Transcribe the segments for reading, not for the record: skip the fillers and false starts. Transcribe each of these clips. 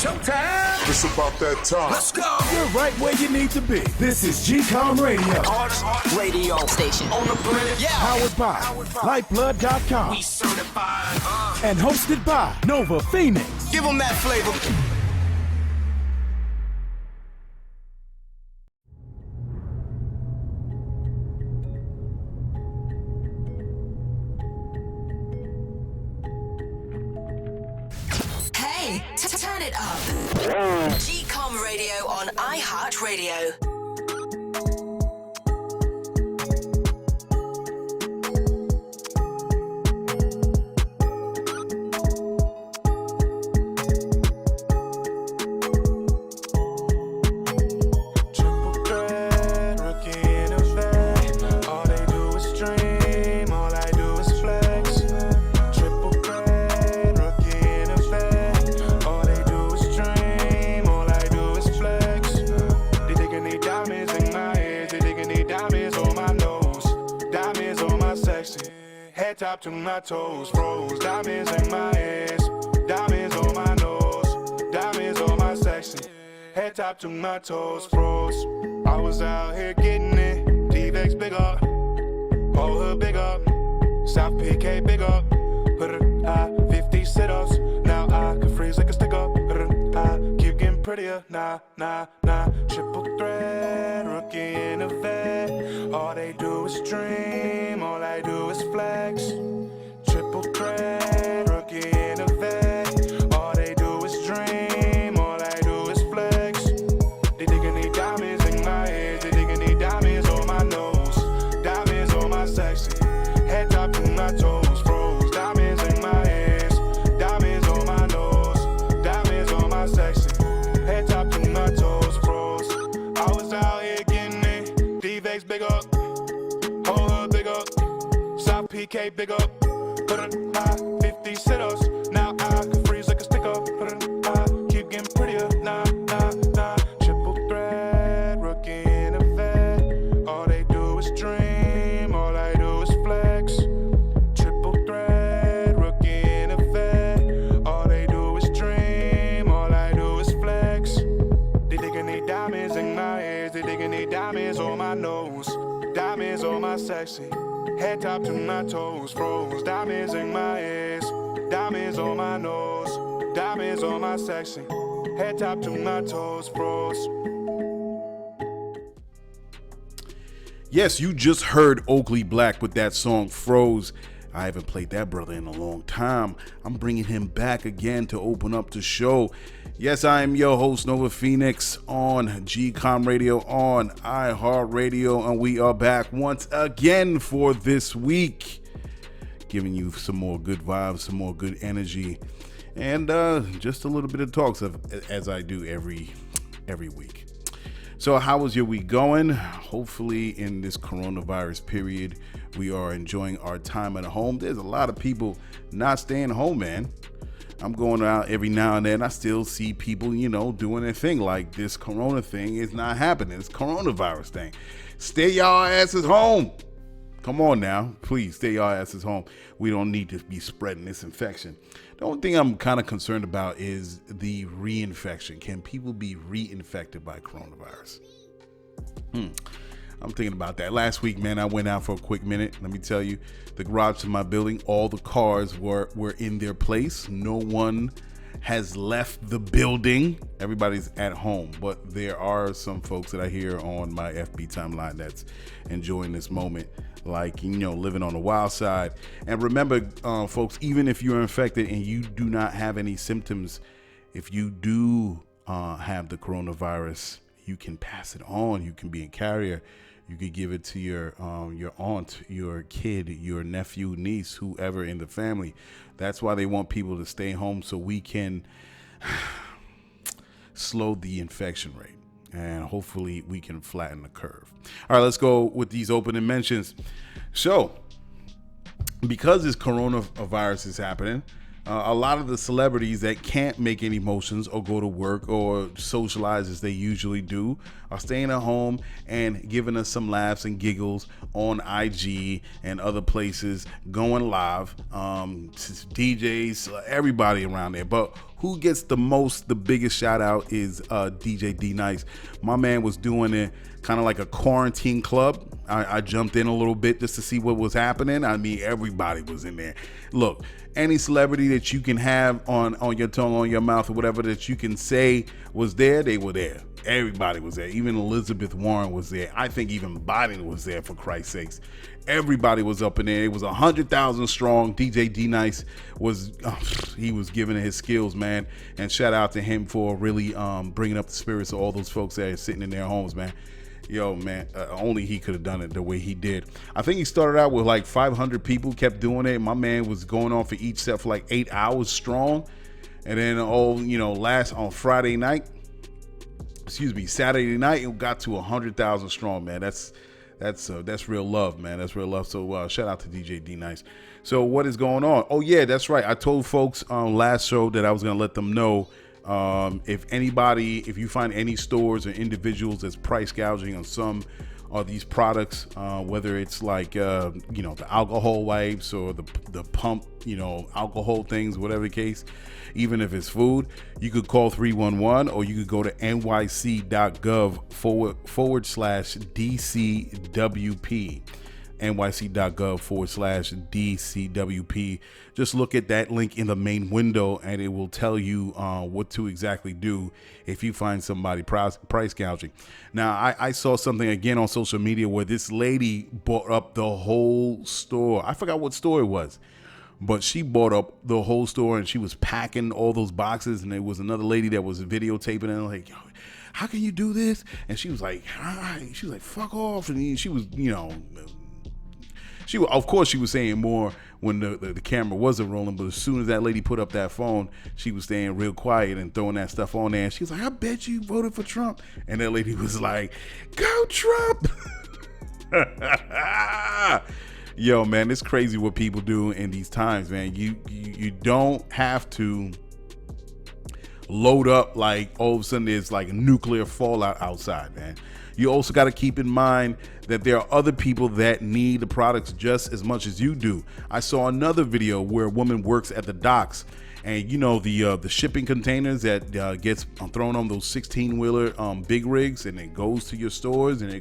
Showtime. It's about that time. Let's go. You're right where you need to be. This is GCOM Radio. Hardest radio station on the planet. Yeah. Powered by Lyfeblood.com. We certified. And hosted by Nova Phoenix. Give them that flavor. Hey, turn it up. GCOM Radio on iHeartRadio. Top to my toes, froze, diamonds in my ass, diamonds on my nose, diamonds on my section, head top to my toes, froze. I was out here getting it, D-Vex big up, whole hood big up, South PK big up, I 50 sit-ups, now I can freeze like a stick up, I keep getting prettier, nah, triple threat, rookie in a vet, all they do is dream, all I do is flex. Triple threat, rookie in a vet. All they do is dream, all I do is flex. They digging these diamonds in my head, they digging these diamonds on my nose, diamonds on my section, head top to my toes, froze. Diamonds in my ass, diamonds on my nose, diamonds on my section, head top to my toes, froze. I was out here getting it, D-Vex big up, whole hood big up, South PK big up. Put it high, 50 sit-ups. Now I can freeze like a stick up. Put it high, keep getting prettier. Nah. Triple threat, rookie in a vet. All they do is dream, all I do is flex. Triple threat, rookie in a vet. All they do is dream, all I do is flex. They digging these diamonds in my ears, they digging these diamonds on my nose, diamonds on my section. Head top to my toes, froze. Diamonds in my ears, diamonds on my nose, diamonds on my section. Head top to my toes, froze. Yes, you just heard Oakley Black with that song Froze. I haven't played that brother in a long time. I'm bringing him back again to open up the show. Yes, I am your host, Nova Phoenix, on GCOM Radio, on iHeartRadio, and we are back once again for this week, giving you some more good vibes, some more good energy, and just a little bit of talks as I do every week. So how was your week going? Hopefully in this coronavirus period, we are enjoying our time at home. There's a lot of people not staying home, man. I'm going out every now and then. I still see people, doing their thing. Like this corona thing is not happening. This coronavirus thing. Stay y'all asses home. Come on now. Please stay y'all asses home. We don't need to be spreading this infection. The only thing I'm kind of concerned about is the reinfection. Can people be reinfected by coronavirus? I'm thinking about that. Last week, man, I went out for a quick minute. Let me tell you, the garage to my building, all the cars were in their place. No one has left the building. Everybody's at home, but there are some folks that I hear on my FB timeline that's enjoying this moment, like, living on the wild side. And remember, folks, even if you're infected and you do not have any symptoms, if you do have the coronavirus, you can pass it on. You can be a carrier. You could give it to your aunt, your kid, your nephew, niece, whoever in the family. That's why they want people to stay home, so we can slow the infection rate. And hopefully we can flatten the curve. All right, let's go with these opening mentions. So, because this coronavirus is happening, a lot of the celebrities that can't make any motions or go to work or socialize as they usually do are staying at home and giving us some laughs and giggles on IG and other places, going live, DJs, everybody around there. But who gets the biggest shout out is DJ D Nice. My man was doing it kind of like a quarantine club. I jumped in a little bit just to see what was happening. I mean, everybody was in there. Look, any celebrity that you can have on your tongue, on your mouth, or whatever that you can say was there, they were there. Everybody was there. Even Elizabeth Warren was there. I think even Biden was there, for Christ's sakes. Everybody was up in there. It was 100,000 strong. DJ D Nice was he was giving it his skills, man. And shout out to him for really bringing up the spirits of all those folks that are sitting in their homes, man. Yo, man, only he could have done it the way he did. I think he started out with like 500 people, kept doing it. My man was going on for each set for like 8 hours strong. And then last on Saturday night, it got to 100,000 strong, man. That's real love, man. That's real love. So shout out to DJ D Nice. So what is going on? Oh yeah, that's right. I told folks on last show that I was gonna let them know if you find any stores or individuals that's price gouging on some of these products, whether it's like the alcohol wipes or the pump alcohol things, whatever the case, even if it's food, you could call 311 or you could go to nyc.gov/DCWP. nyc.gov/DCWP. Just look at that link in the main window and it will tell you what to exactly do if you find somebody price gouging. Now, I saw something again on social media where this lady bought up the whole store. I forgot what store it was, but she bought up the whole store and she was packing all those boxes, and there was another lady that was videotaping and like, yo, how can you do this? And she was like, fuck off. And she was, of course she was saying more when the camera wasn't rolling, but as soon as that lady put up that phone, she was staying real quiet and throwing that stuff on there. And she was like, I bet you voted for Trump. And that lady was like, go Trump. Yo, man, it's crazy what people do in these times, man. You don't have to load up like all of a sudden there's like nuclear fallout outside, man. You also got to keep in mind that there are other people that need the products just as much as you do. I saw another video where a woman works at the docks, and the shipping containers that gets thrown on those 16-wheeler big rigs, and it goes to your stores, and you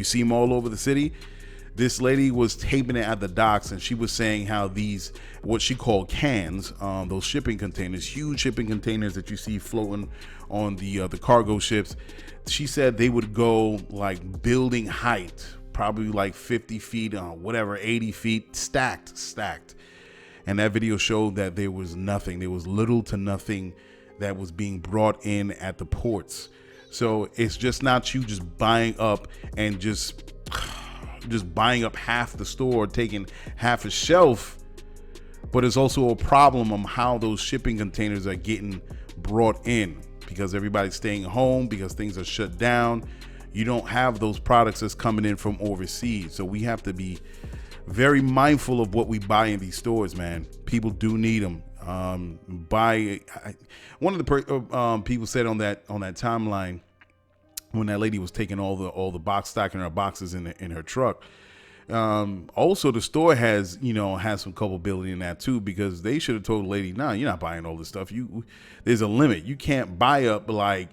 see them all over the city. This lady was taping it at the docks, and she was saying how these, what she called cans, those shipping containers, huge shipping containers that you see floating on the cargo ships, she said they would go like building height, probably like 50 feet, 80 feet, stacked. And that video showed that there was little to nothing that was being brought in at the ports. So it's just not you just buying up and just buying up half the store, taking half a shelf, but it's also a problem on how those shipping containers are getting brought in, because everybody's staying home, because things are shut down. You don't have those products that's coming in from overseas. So we have to be very mindful of what we buy in these stores, man. People do need them. One of the people said on that timeline, when that lady was taking all the box stock in her boxes in her truck. Also, the store has some culpability in that too, because they should have told the lady, nah, you're not buying all this stuff. There's a limit. You can't buy up like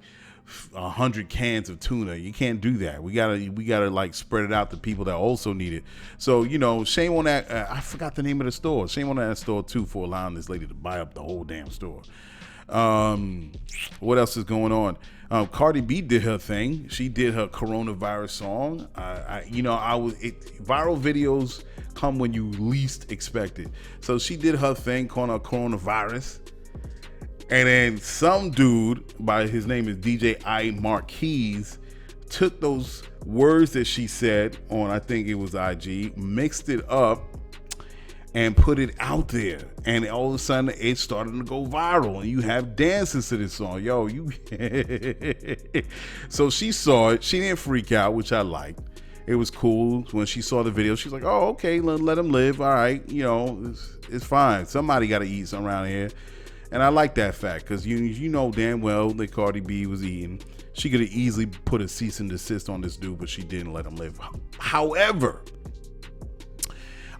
100 cans of tuna. You can't do that. We gotta like spread it out to people that also need it. So shame on that. I forgot the name of the store. Shame on that store too for allowing this lady to buy up the whole damn store. What else is going on? Cardi B did her thing. She did her coronavirus song. Viral videos come when you least expect it. So she did her thing calling her coronavirus. And then some dude, his name is DJ I Marquise, took those words that she said on, I think it was IG, mixed it up and put it out there, and all of a sudden it's starting to go viral, and you have dances to this song. So she saw it. She didn't freak out, which I liked. It was cool. When she saw the video, she's like, oh, okay, let him live. All right, it's fine. Somebody got to eat something around here. And I like that fact, because you know damn well that Cardi B was eating. She could have easily put a cease and desist on this dude, but she didn't let him live. However,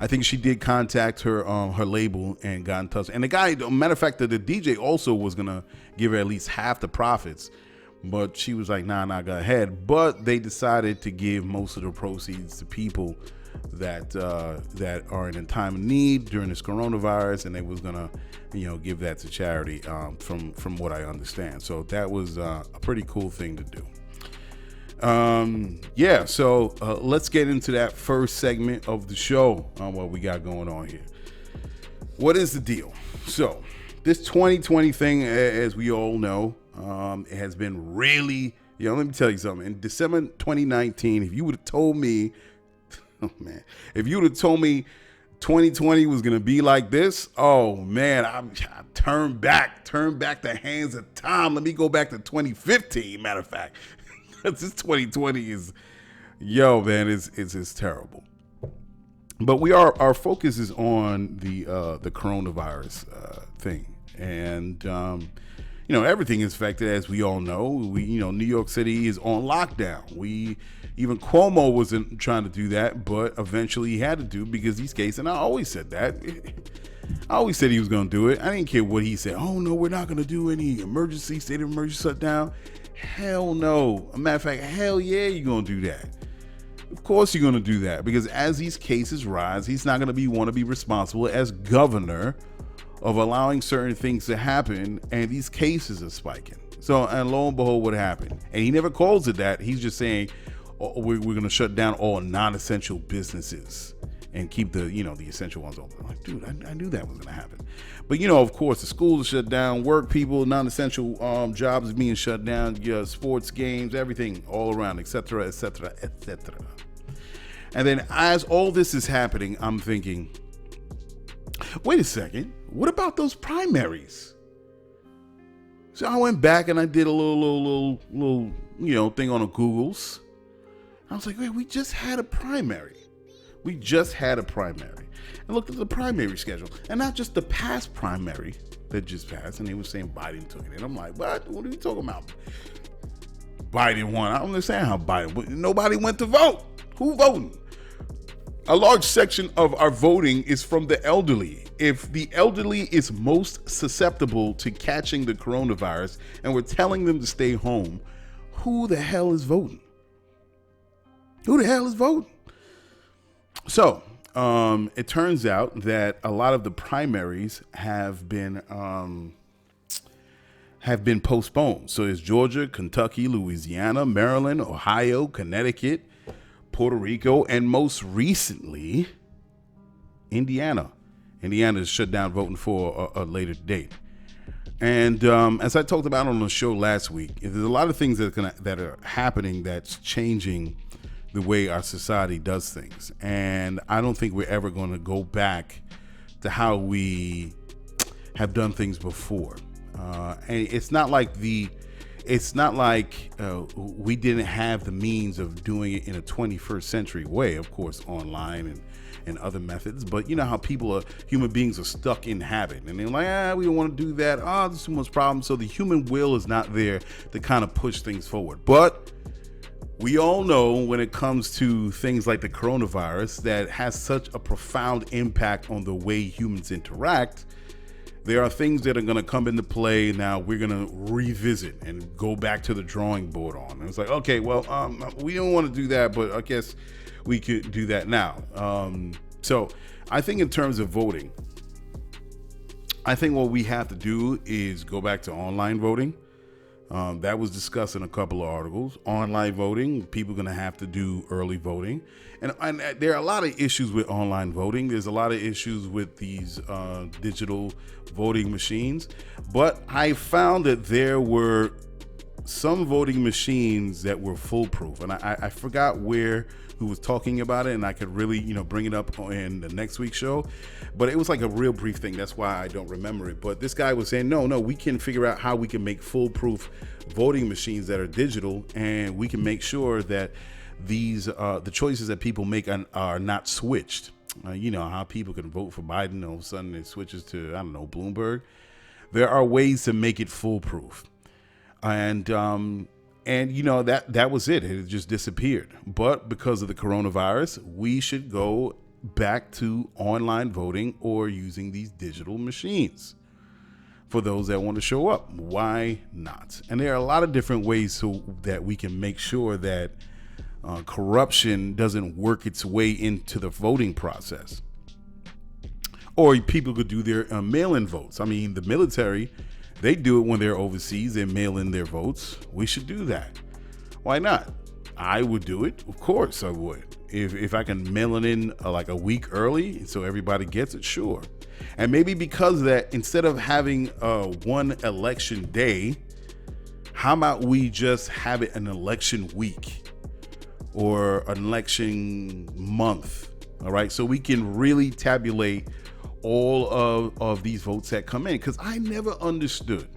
I think she did contact her her label and got in touch. And the guy, matter of fact, the DJ also was gonna give her at least half the profits, but she was like, nah, go ahead. But they decided to give most of the proceeds to people that are in a time of need during this coronavirus, and they was gonna, give that to charity. From what I understand, so that was a pretty cool thing to do. So let's get into that first segment of the show on what we got going on here. What is the deal? So this 2020 thing, as we all know, it has been really, let me tell you something. In December 2019, if you would have told me, if you would have told me 2020 was going to be like this, oh man, I turn back the hands of time. Let me go back to 2015, matter of fact. This 2020 is, it's terrible. But our focus is on the coronavirus thing, and everything is affected, as we all know. New York City is on lockdown. Even Cuomo wasn't trying to do that, but eventually he had to do, because these cases. And I always said that. I always said he was going to do it. I didn't care what he said. Oh no, we're not going to do any state of emergency shutdown. Hell no. As a matter of fact, hell yeah, you're going to do that. Of course you're going to do that, because as these cases rise, he's not going to want to be responsible as governor of allowing certain things to happen, and these cases are spiking. So, and lo and behold, what happened? And he never calls it that. He's just saying, we're going to shut down all non-essential businesses and keep the essential ones open. I'm like, dude, I knew that was going to happen. But, of course, the schools are shut down, work people, non-essential jobs are being shut down, sports games, everything all around, et cetera, et cetera, et cetera. And then as all this is happening, I'm thinking, wait a second, what about those primaries? So I went back and I did a little thing on the Googles. I was like, wait, we just had a primary. And looked at the primary schedule, and not just the past primary that just passed, and they were saying Biden took it. And I'm like, what are you talking about? Biden won. I don't understand how Biden, nobody went to vote. Who voting? A large section of our voting is from the elderly. If the elderly is most susceptible to catching the coronavirus and we're telling them to stay home, who the hell is voting? So, it turns out that a lot of the primaries have been postponed. So it's Georgia, Kentucky, Louisiana, Maryland, Ohio, Connecticut, Puerto Rico, and most recently, Indiana. Indiana is shut down voting for a later date. And as I talked about on the show last week, there's a lot of things that are happening that's changing the way our society does things. And I don't think we're ever going to go back to how we have done things before. And it's not like we didn't have the means of doing it in a 21st century way, of course, online and other methods. But you know how human beings are stuck in habit, and they're like, we don't want to do that. There's too much problem. So the human will is not there to kind of push things forward. But we all know when it comes to things like the coronavirus that has such a profound impact on the way humans interact, there are things that are going to come into play. Now we're going to revisit and go back to the drawing board on. And it's like, okay, well, we don't want to do that, but I guess we could do that now. So I think in terms of voting, I think what we have to do is go back to online voting. That was discussed in a couple of articles. Online voting, people are going to have to do early voting. And there are a lot of issues with online voting. There's a lot of issues with these digital voting machines. But I found that there were some voting machines that were foolproof. And I forgot who was talking about it, and I could really, bring it up in the next week's show. But it was like a real brief thing. That's why I don't remember it. But this guy was saying, no, we can figure out how we can make foolproof voting machines that are digital, and we can make sure that these the choices that people make are not switched. How people can vote for Biden, all of a sudden it switches to, Bloomberg. There are ways to make it foolproof. And that was it. It just disappeared. But because of the coronavirus, we should go back to online voting or using these digital machines. For those that want to show up, why not? And there are a lot of different ways so that we can make sure that corruption doesn't work its way into the voting process. Or people could do their mail-in votes. I mean, the military, they do it when they're overseas. They mail in their votes. We should do that. Why not? I would do it. Of course I would. If I can mail it in like a week early so everybody gets it, sure. And maybe because of that, instead of having one election day, how about we just have it an election week or an election month? All right. So we can really tabulate all of these votes that come in. Because I never understood,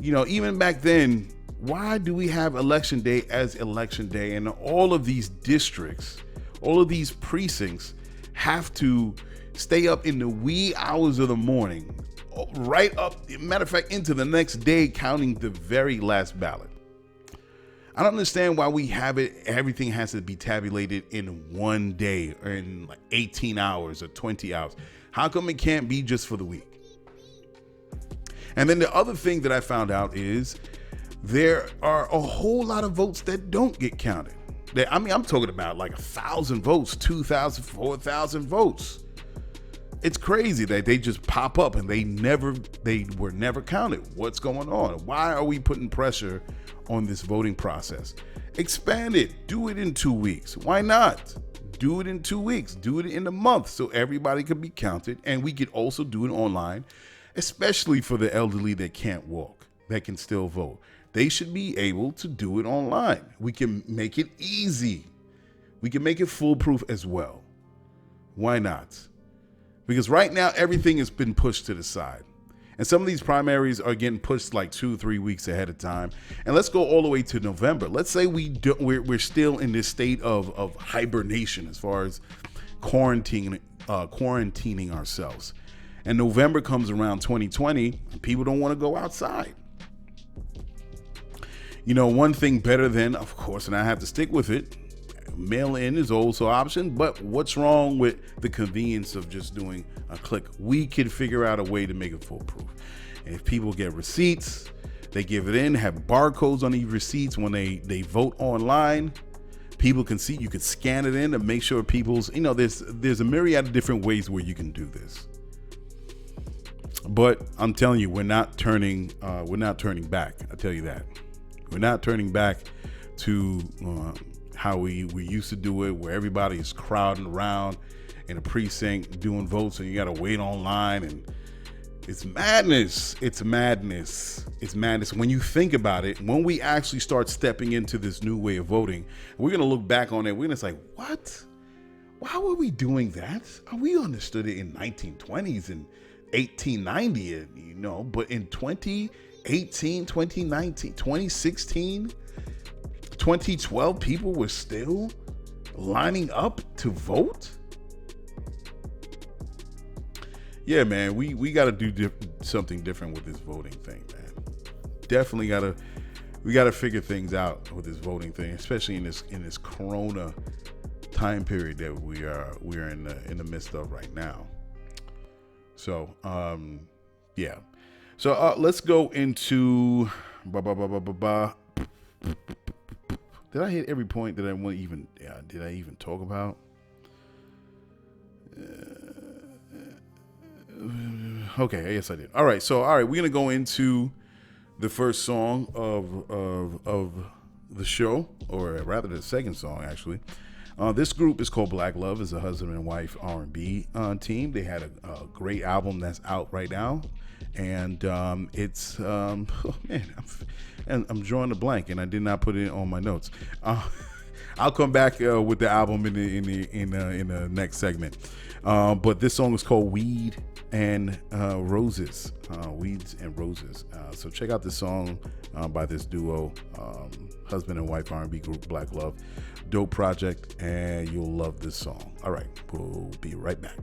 even back then, why do we have election day as election day? And all of these districts, all of these precincts have to stay up in the wee hours of the morning, right up, matter of fact, into the next day, counting the very last ballot. I don't understand why we have it. Everything has to be tabulated in one day or in like 18 hours or 20 hours. How come it can't be just for the week? And then the other thing that I found out is there are a whole lot of votes that don't get counted. I'm talking about like 1,000 votes, 2,000, 4,000 votes. It's crazy that they just pop up and they were never counted. What's going on? Why are we putting pressure on this voting process? Expand it. Do it in 2 weeks. Why not? Do it in 2 weeks. Do it in a month so everybody can be counted. And we could also do it online, especially for the elderly that can't walk, that can still vote. They should be able to do it online. We can make it easy. We can make it foolproof as well. Why not? Because right now, everything has been pushed to the side. And some of these primaries are getting pushed like 2-3 weeks ahead of time. And let's go all the way to November. Let's say we're still in this state of hibernation as far as quarantining ourselves. And November comes around 2020, and people don't want to go outside. One thing better than, of course, and I have to stick with it, mail in is also an option, but what's wrong with the convenience of just doing a click? We can figure out a way to make it foolproof. And if people get receipts, they give it in, have barcodes on these receipts when they vote online. People can see, you can scan it in to make sure people's, there's a myriad of different ways where you can do this. But I'm telling you, we're not turning back. I tell you that. We're not turning back to how we used to do it, where everybody is crowding around in a precinct doing votes and you got to wait online, and it's madness. It's madness. It's madness. When you think about it, when we actually start stepping into this new way of voting, we're going to look back on it. We're going to say, what? Why were we doing that? We understood it in 1920s and 1890, but in 2018, 2019, 2016, 2012, people were still lining up to vote. Yeah, man, we got to do something different with this voting thing, man. Definitely we got to figure things out with this voting thing, especially in this Corona time period that we're in the midst of right now. So, yeah. So let's go into Did I hit every point that I want even? Did I even talk about? Okay, yes I did. All right, we're gonna go into the first song of the show, or rather the second song actually. This group is called BlacLuve. It's a husband and wife R&B team. They had a great album that's out right now, and it's oh man, I'm drawing a blank, and I did not put it on my notes. I'll come back with the album in the next segment. But this song is called Weed and Roses. Weeds and Roses. So check out this song by this duo, husband and wife R&B group BlacLuve. Dope project, and you'll love this song. All right, we'll be right back.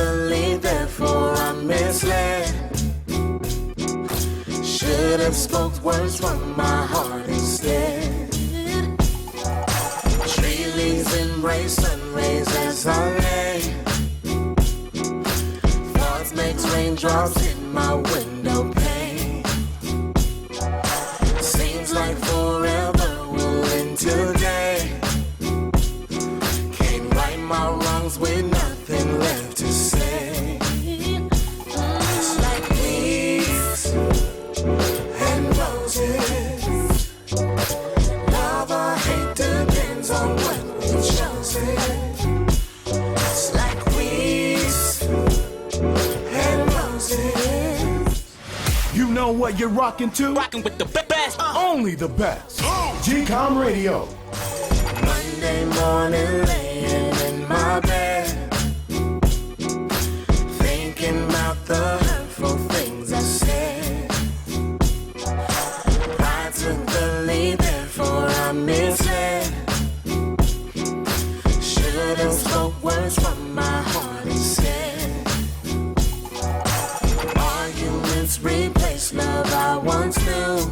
believe, therefore I'm misled. Should have spoke words from my heart instead. Tree leaves embrace sun rays as I lay. Thoughts makes raindrops hit my window pane. Seems like forever will end today. Can't right my wrongs with nothing left to say. It's like weeds and roses. Love or hate depends on what we chose. It's like weeds and roses. You know what you're rocking to? Rocking with the best. Only the best. GCOM Radio. Monday morning laying in my bed, thinking about the hurtful things I said. I took the lead, therefore I misled. Should have spoke words from my heart instead. Arguments replace love I once knew.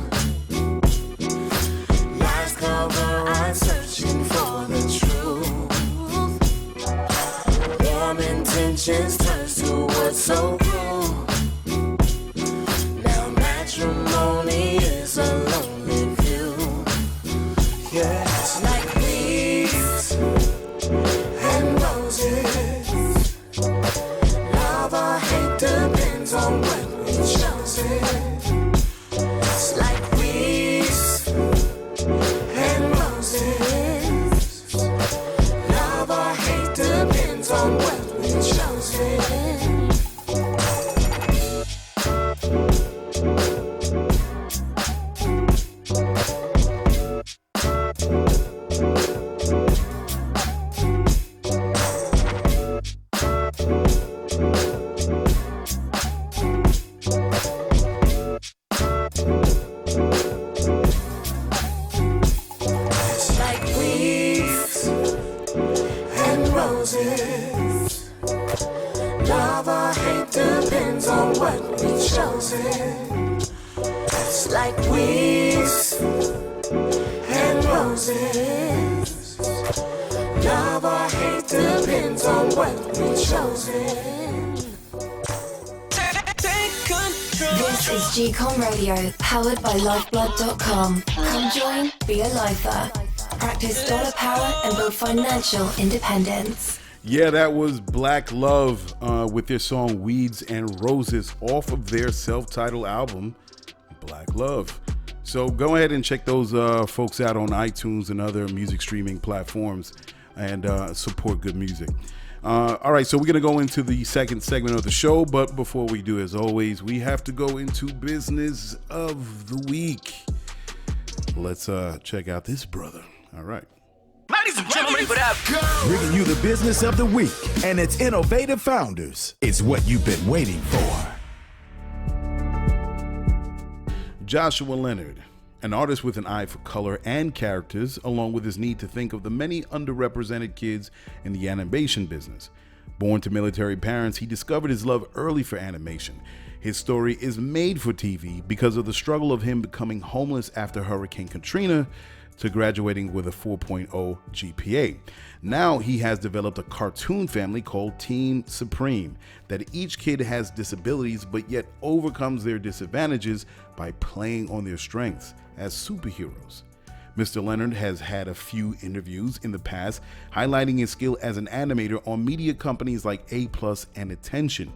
Lies cover eyes searching for the truth. Warm intentions turns to what's so cruel. Now matrimony is a lonely view. Yeah, it's like weeds and roses. Love or hate depends on what we chose. It's like weeds and roses. Love or hate depends on what we chose. It's like weeds and roses. Love or hate depends on what we chose. It's like weeds and roses. Love or hate depends on what we chose. This is GCOM Radio, powered by Lyfeblood.com. Come join, be a lifer. Practice dollar power and build financial independence. Yeah, that was BlacLuve with their song Weeds and Roses off of their self-titled album, BlacLuve. So go ahead and check those folks out on iTunes and other music streaming platforms and support good music. All right, so we're going to go into the second segment of the show, but before we do, as always, we have to go into business of the week. Let's check out this brother. All right. Ladies and gentlemen, Bringing you the business of the week and its innovative founders. It's what you've been waiting for. Joshua Leonard, an artist with an eye for color and characters, along with his need to think of the many underrepresented kids in the animation business. Born to military parents, he discovered his love early for animation. His story is made for TV because of the struggle of him becoming homeless after Hurricane Katrina to graduating with a 4.0 GPA. Now he has developed a cartoon family called Team Supreme, that each kid has disabilities but yet overcomes their disadvantages by playing on their strengths as superheroes. Mr. Leonard has had a few interviews in the past highlighting his skill as an animator on media companies like A+ and Attention.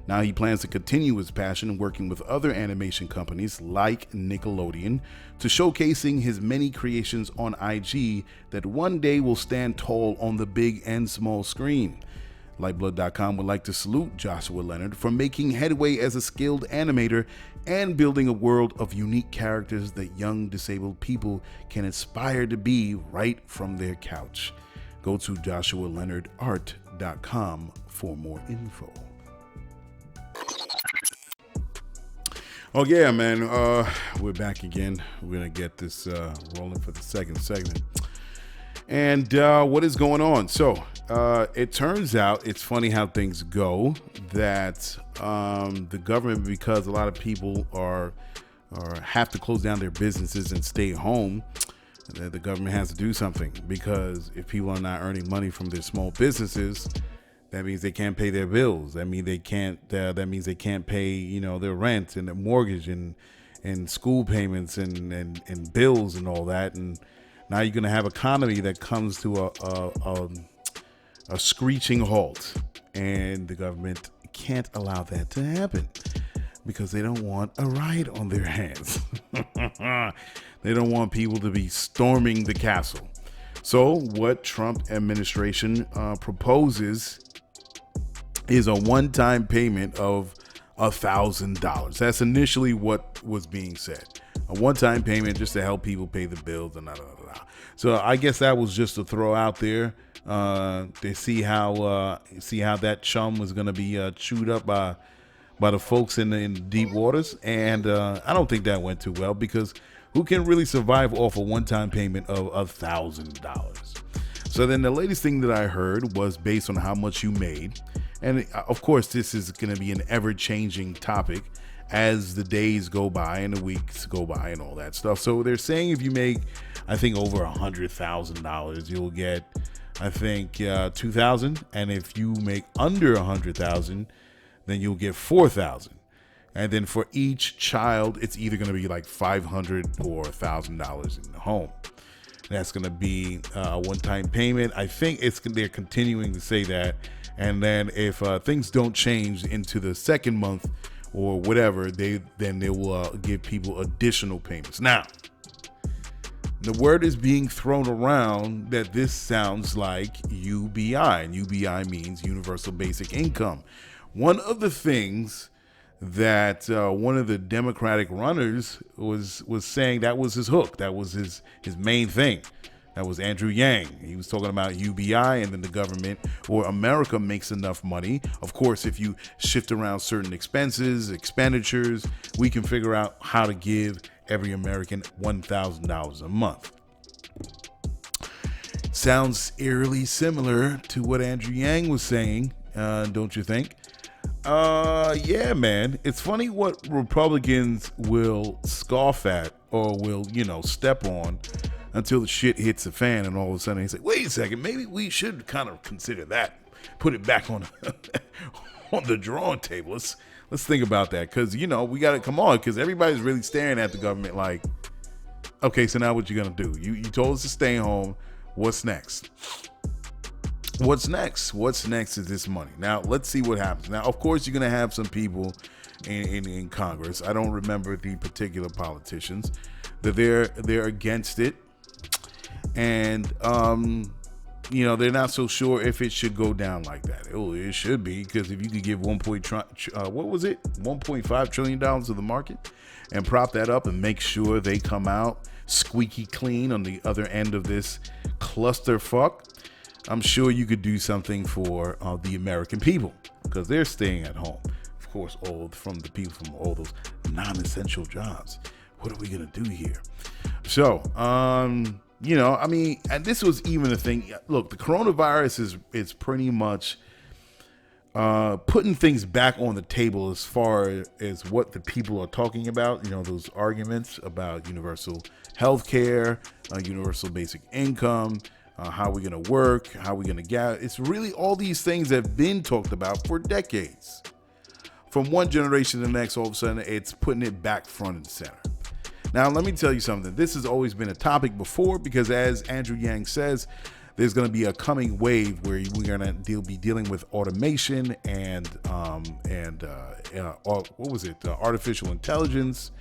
Now he plans to continue his passion working with other animation companies like Nickelodeon to showcasing his many creations on IG that one day will stand tall on the big and small screen. Lyfeblood.com would like to salute Joshua Leonard for making headway as a skilled animator and building a world of unique characters that young disabled people can aspire to be right from their couch. Go to joshualeonardart.com for more info. Oh yeah, man, we're back again. We're gonna get this rolling for the second segment. And what is going on? So it turns out, it's funny how things go, that the government, because a lot of people are have to close down their businesses and stay home, that the government has to do something, because if people are not earning money from their small businesses, that means they can't pay their bills. That means they can't. That means they can't pay, their rent and their mortgage and school payments and bills and all that. And now you're gonna have an economy that comes to a screeching halt, and the government can't allow that to happen because they don't want a riot on their hands. They don't want people to be storming the castle. So what Trump administration proposes is a one-time payment of $1,000. That's initially what was being said. A one-time payment just to help people pay the bills and So I guess that was just to throw out there to see how that chum was going to be chewed up by the folks in the deep waters. And I don't think that went too well, because who can really survive off a one-time payment of $1,000? So then the latest thing that I heard was based on how much you made. And of course, this is going to be an ever-changing topic as the days go by and the weeks go by and all that stuff. So they're saying if you make, I think, over $100,000, you'll get, I think, $2,000. And if you make under $100,000, then you'll get $4,000. And then for each child, it's either going to be like $500 or $1,000 in the home. That's going to be a one-time payment. I think they're continuing to say that. And then if things don't change into the second month or whatever, they will give people additional payments. Now, the word is being thrown around that this sounds like UBI, and UBI means Universal Basic Income. One of the things that one of the Democratic runners was saying that was his hook, that was his main thing. That was Andrew Yang. He was talking about UBI, and then the government or America makes enough money. Of course, if you shift around certain expenditures, we can figure out how to give every American $1,000 a month. Sounds eerily similar to what Andrew Yang was saying, don't you think? Yeah, man. It's funny what Republicans will scoff at or will, step on until the shit hits the fan, and all of a sudden they say, wait a second, maybe we should kind of consider that. Put it back on on the drawing table. Let's think about that, because, we got to come on, because everybody's really staring at the government like, okay, so now what you going to do? You told us to stay home. What's next? What's next? What's next is this money. Now, let's see what happens. Now, of course, you're going to have some people in Congress. I don't remember the particular politicians that they're against it. And, they're not so sure if it should go down like that. Oh, it should be, because if you could give $1.5 trillion to the market and prop that up and make sure they come out squeaky clean on the other end of this clusterfuck, I'm sure you could do something for the American people, because they're staying at home. Of course, all from the people from all those non-essential jobs. What are we going to do here? So, and this was even a thing. Look, the coronavirus is pretty much putting things back on the table as far as what the people are talking about. Those arguments about universal health care, universal basic income, how we're going to work, how we're going to get. It's really all these things that have been talked about for decades. From one generation to the next, all of a sudden, it's putting it back front and center. Now, let me tell you something. This has always been a topic before, because as Andrew Yang says, there's going to be a coming wave where we're going to be dealing with automation and artificial intelligence,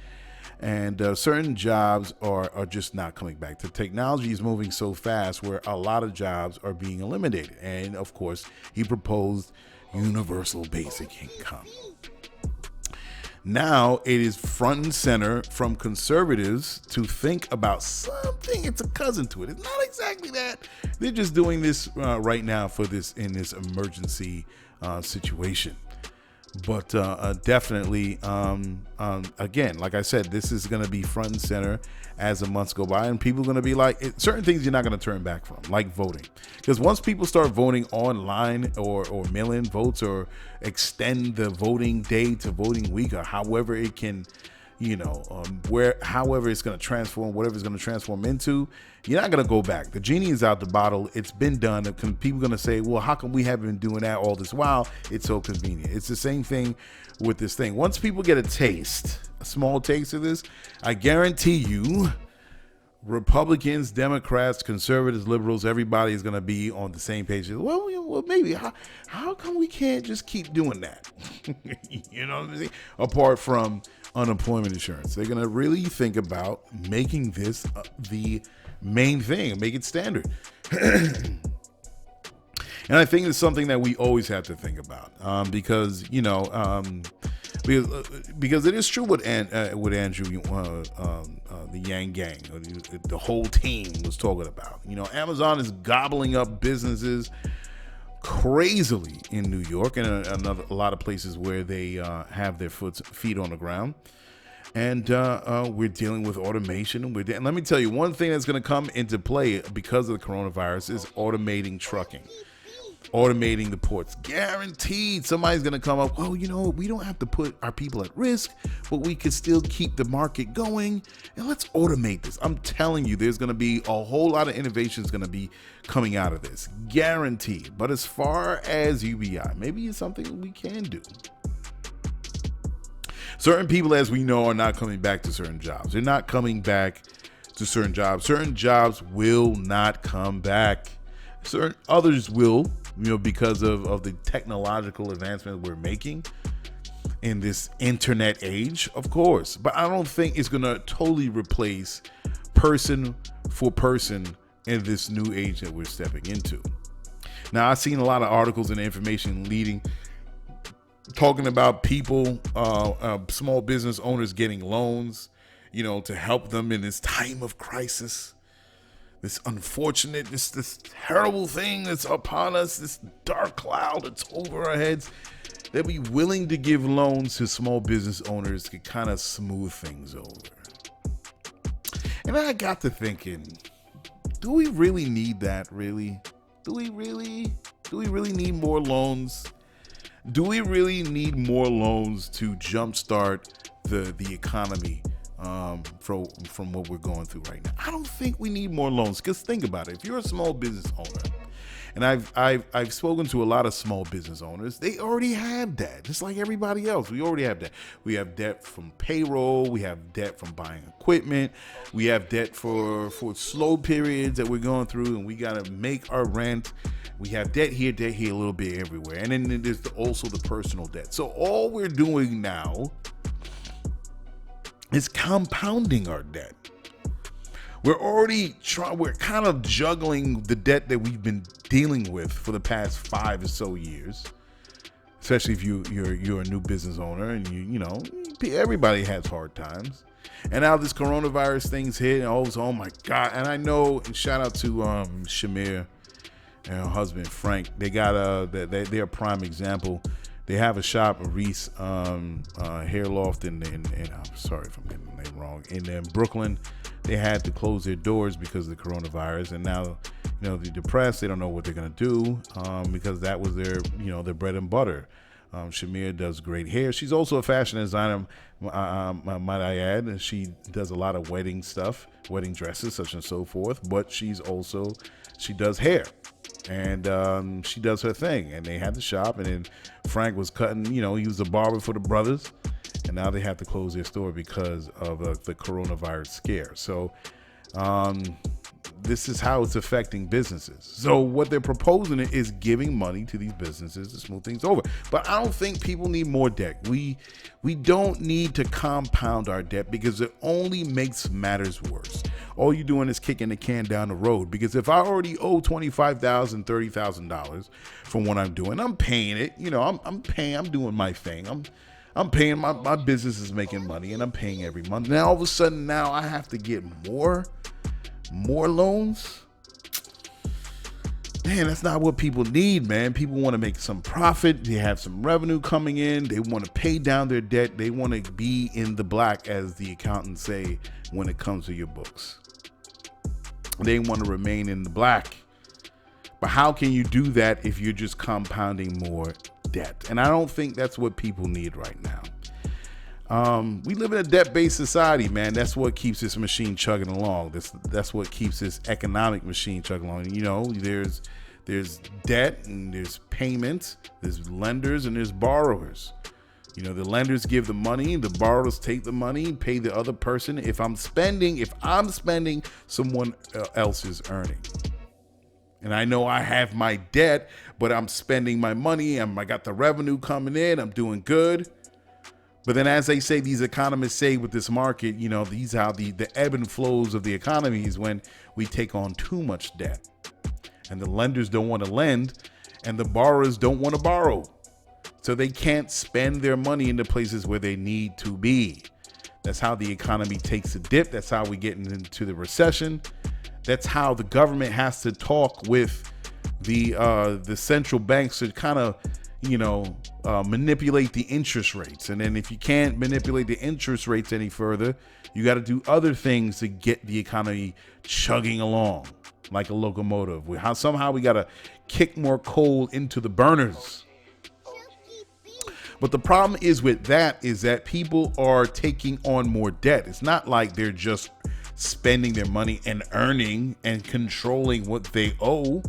and certain jobs are just not coming back. The technology is moving so fast where a lot of jobs are being eliminated. And of course, he proposed universal basic income. Now it is front and center from conservatives to think about something. It's a cousin to it. It's not exactly that. They're just doing this right now in this emergency situation. But definitely, again, like I said, this is going to be front and center as the months go by, and people are going to be like, certain things you're not going to turn back from, like voting. Because once people start voting online or mail-in votes or extend the voting day to voting week or however it can, however it's going to transform, whatever it's going to transform into, you're not going to go back. The genie is out the bottle. It's been done. People are going to say, well, how come we haven't been doing that all this while? It's so convenient. It's the same thing with this thing. Once people get a small taste of this, I guarantee you, Republicans, Democrats, conservatives, liberals, everybody is going to be on the same page. Well, maybe. How come we can't just keep doing that? You know what I'm saying? Apart from unemployment insurance, they're going to really think about making this the main thing and make it standard. And I think it's something that we always have to think about because it is true what Andrew, the Yang Gang, the whole team was talking about. Amazon is gobbling up businesses crazily in New York and a lot of places where they have their feet on the ground. And we're dealing with automation. And let me tell you, one thing that's going to come into play because of the coronavirus is automating trucking. Automating the ports. Guaranteed somebody's going to come up, we don't have to put our people at risk, but we can still keep the market going. And let's automate this. I'm telling you, there's going to be a whole lot of innovations going to be coming out of this. Guaranteed. But as far as UBI, maybe it's something we can do. Certain people, as we know, are not coming back to certain jobs. They're not coming back to certain jobs. Certain jobs will not come back. Certain others will, because of the technological advancement we're making in this internet age, of course. But I don't think it's going to totally replace person for person in this new age that we're stepping into. Now, I've seen a lot of articles and information talking about people, small business owners getting loans, to help them in this time of crisis. This unfortunate, this terrible thing that's upon us, this dark cloud that's over our heads. They'll be willing to give loans to small business owners to kind of smooth things over. And I got to thinking, do we really need that, really? Do we really need more loans? Do we really need more loans to jumpstart the economy from what we're going through right now? I don't think we need more loans, because think about it. If you're a small business owner, and I've spoken to a lot of small business owners, they already have debt, just like everybody else. We already have debt. We have debt from payroll. We have debt from buying equipment. We have debt for slow periods that we're going through, and we got to make our rent. We have debt here, a little bit everywhere. And then there's also the personal debt. So all we're doing now is compounding our debt. We're kind of juggling the debt that we've been dealing with for the past 5 or so years. Especially if you're a new business owner and everybody has hard times. And now this coronavirus thing's hit and oh my God. And I know, and shout out to Shamir and her husband Frank. They got they're a prime example. They have a shop, a Reese hair loft in I'm sorry if I'm getting the name wrong, in Brooklyn. They had to close their doors because of the coronavirus, and now they're depressed. They don't know what they're gonna do because that was their bread and butter. Shamir does great hair. She's also a fashion designer, might I add, and she does a lot of wedding stuff, wedding dresses, such and so forth. But she does hair. And she does her thing, and they had the shop, and then Frank was cutting, he was a barber for the brothers, and now they have to close their store because of the coronavirus scare. So this is how it's affecting businesses. So what they're proposing is giving money to these businesses to smooth things over. But I don't think people need more debt. We don't need to compound our debt, because it only makes matters worse. All you're doing is kicking the can down the road, because if I already owe $25,000, $30,000 from what I'm doing, I'm paying it. I'm doing my thing. I'm paying, my business is making money, and I'm paying every month. Now all of a sudden now I have to get more loans. man, that's not what people need, man. People want to make some profit. They have some revenue coming in. They want to pay down their debt. They want to be in the black, as the accountants say, when it comes to your books. They want to remain in the black. But how can you do that if you're just compounding more debt? And I don't think that's what people need right now. We live in a debt-based society, man. That's what keeps this machine chugging along. That's what keeps this economic machine chugging along. You know, there's debt and there's payments, there's lenders and there's borrowers. You know, the lenders give the money, the borrowers take the money, pay the other person. If I'm spending, someone else is earning. And I know I have my debt, but I'm spending my money. I got the revenue coming in. I'm doing good. But then, as they say, these economists say with this market, you know, these how the ebb and flows of the economy is when we take on too much debt. And the lenders don't want to lend, and the borrowers don't want to borrow. So they can't spend their money in the places where they need to be. That's how the economy takes a dip. That's how we get into the recession. That's how the government has to talk with the central banks to kind of, you know, manipulate the interest rates. And then if you can't manipulate the interest rates any further, you got to do other things to get the economy chugging along like a locomotive. Somehow we got to kick more coal into the burners. But the problem is with that is that people are taking on more debt. It's not like they're just spending their money and earning and controlling what they owe.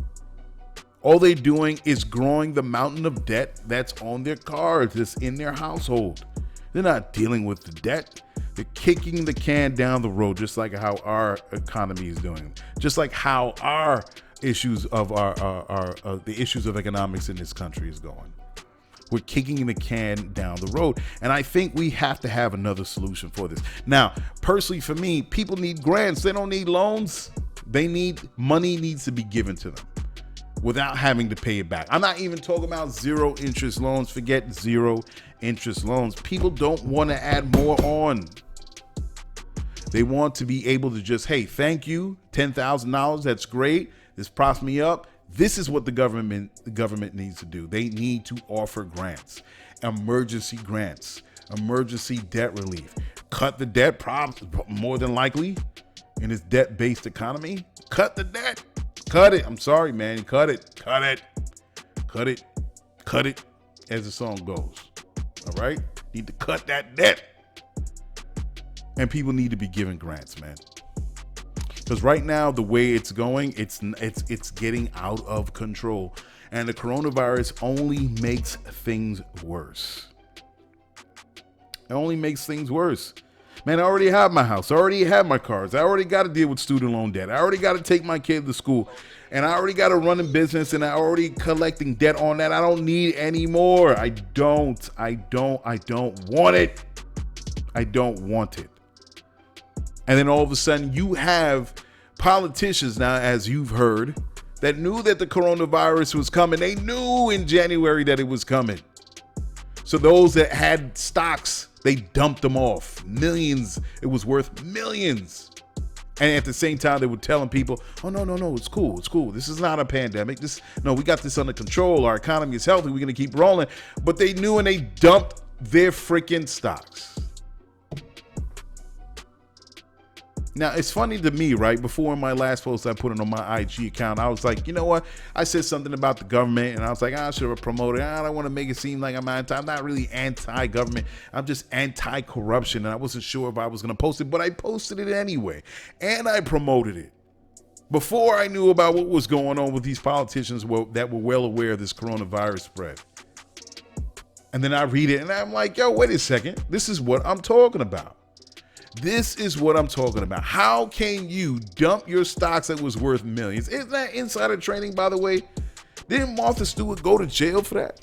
All they're doing is growing the mountain of debt that's on their cards, that's in their household. They're not dealing with the debt. They're kicking the can down the road, just like how our economy is doing, just like how our issues of the issues of economics in this country is going. We're kicking the can down the road. And I think we have to have another solution for this. Now, personally, for me, people need grants. They don't need loans. Money needs to be given to them without having to pay it back. I'm not even talking about zero interest loans. Forget zero interest loans. People don't want to add more on. They want to be able to just, hey, thank you, $10,000. That's great. This props me up. This is what the government needs to do. They need to offer grants, emergency grants, emergency debt relief. Cut the debt, more than likely, in this debt-based economy. Cut the debt. Cut it. I'm sorry, man. Cut it. Cut it. Cut it. Cut it. As the song goes. All right? Need to cut that debt. And people need to be given grants, man. Because right now, the way it's going, it's getting out of control. And the coronavirus only makes things worse. It only makes things worse. Man, I already have my house. I already have my cars. I already got to deal with student loan debt. I already got to take my kid to school. And I already got to run a business, and I already collecting debt on that. I don't need any more. I don't want it. I don't want it. And then all of a sudden you have politicians now, as you've heard, that knew that the coronavirus was coming. They knew in January that it was coming. So those that had stocks, they dumped them off. Millions. It was worth millions. And at the same time, they were telling people, oh, no, it's cool. It's cool. This is not a pandemic. We got this under control. Our economy is healthy. We're going to keep rolling. But they knew, and they dumped their freaking stocks. Now, it's funny to me, right? Before in my last post I put it on my IG account, I was like, you know what? I said something about the government, and I was like, I should have promoted it. I don't want to make it seem like I'm not really anti-government. I'm just anti-corruption, and I wasn't sure if I was going to post it, but I posted it anyway, and I promoted it. Before I knew about what was going on with these politicians that were well aware of this coronavirus spread. And then I read it, and I'm like, yo, wait a second. This is what I'm talking about. This is what I'm talking about. How can you dump your stocks that was worth millions? Isn't that insider trading, by the way? Didn't Martha Stewart go to jail for that?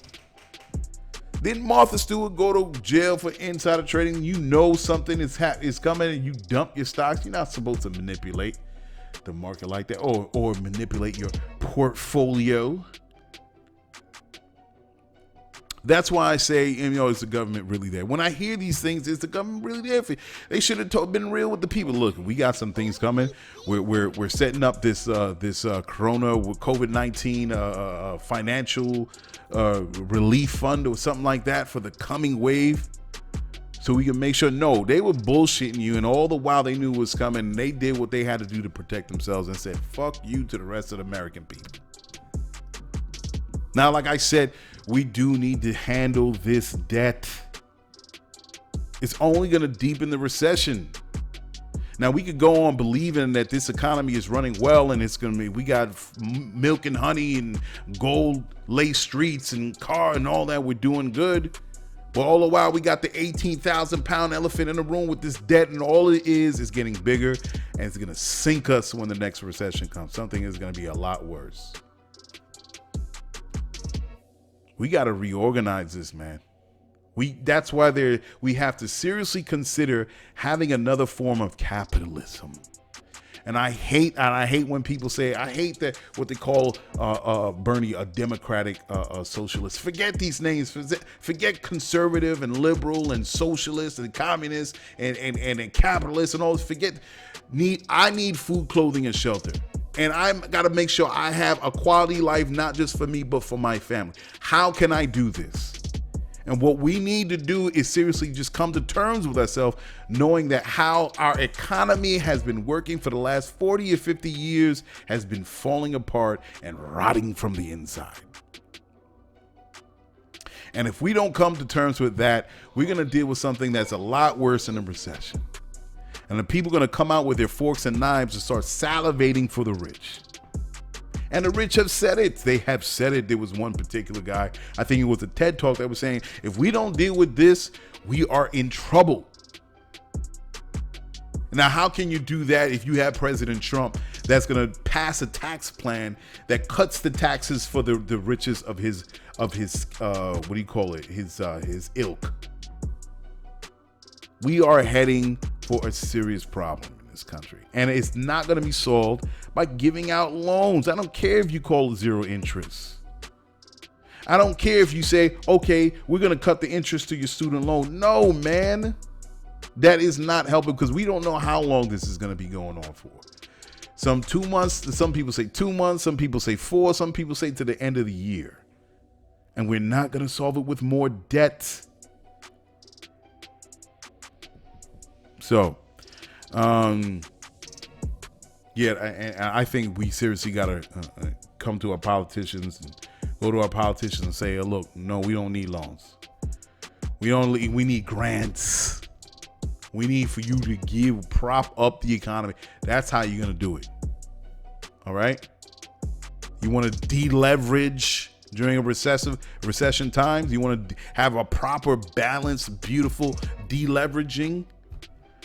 Didn't Martha Stewart go to jail for insider trading? You know something is coming and you dump your stocks. You're not supposed to manipulate the market like that or manipulate your portfolio. That's why I say, is the government really there? When I hear these things, is the government really there? They should have been real with the people. Look, we got some things coming. We're setting up this Corona with COVID-19 financial relief fund or something like that for the coming wave, so we can make sure. No, they were bullshitting you, and all the while they knew it was coming. And they did what they had to do to protect themselves and said, "Fuck you" to the rest of the American people. Now, like I said, we do need to handle this debt. It's only going to deepen the recession. Now, we could go on believing that this economy is running well and it's going to be, we got milk and honey and gold laced streets and car and all that. We're doing good. But all the while, we got the 18,000 pound elephant in the room with this debt, and all it is getting bigger, and it's going to sink us when the next recession comes. Something is going to be a lot worse. We got to reorganize this, man. That's why we have to seriously consider having another form of capitalism. And I hate when people say, I hate that what they call Bernie a democratic socialist. Forget these names. Forget conservative and liberal and socialist and communist and capitalist and all this. I need food, clothing, and shelter. And I've got to make sure I have a quality life, not just for me, but for my family. How can I do this? And what we need to do is seriously just come to terms with ourselves, knowing that how our economy has been working for the last 40 or 50 years has been falling apart and rotting from the inside. And if we don't come to terms with that, we're going to deal with something that's a lot worse than a recession. And the people are going to come out with their forks and knives and start salivating for the rich. And the rich have said it. They have said it. There was one particular guy, I think it was a TED Talk, that was saying, if we don't deal with this, we are in trouble. Now, how can you do that if you have President Trump that's going to pass a tax plan that cuts the taxes for the richest of his what do you call it? His ilk. We are heading for a serious problem in this country, and it's not going to be solved by giving out loans. I don't care if you call it zero interest. I don't care if you say, okay, we're going to cut the interest to your student loan. No, man, that is not helping, because we don't know how long this is going to be going on for. Some 2 months, some people say 2 months, some people say 4, some people say to the end of the year. And we're not going to solve it with more debt. So, I think we seriously got to come to our politicians and go to our politicians and say, look, no, we don't need loans. We need grants. We need for you to prop up the economy. That's how you're going to do it. All right. You want to deleverage during a recession times. You want to have a proper, balanced, beautiful deleveraging.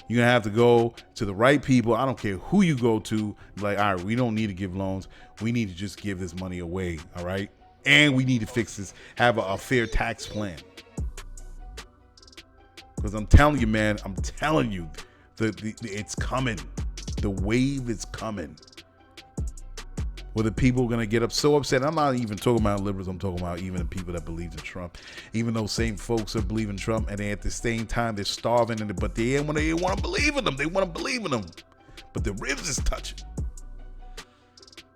You're going to have to go to the right people. I don't care who you go to. Like, all right, we don't need to give loans. We need to just give this money away. All right. And we need to fix this, have a fair tax plan. Because I'm telling you, man, it's coming. The wave is coming. Where the people are going to get so upset. I'm not even talking about liberals. I'm talking about even the people that believe in Trump. Even those same folks that believe in Trump, and they at the same time, they're starving, but they want to believe in them. They want to believe in them. But the ribs is touching.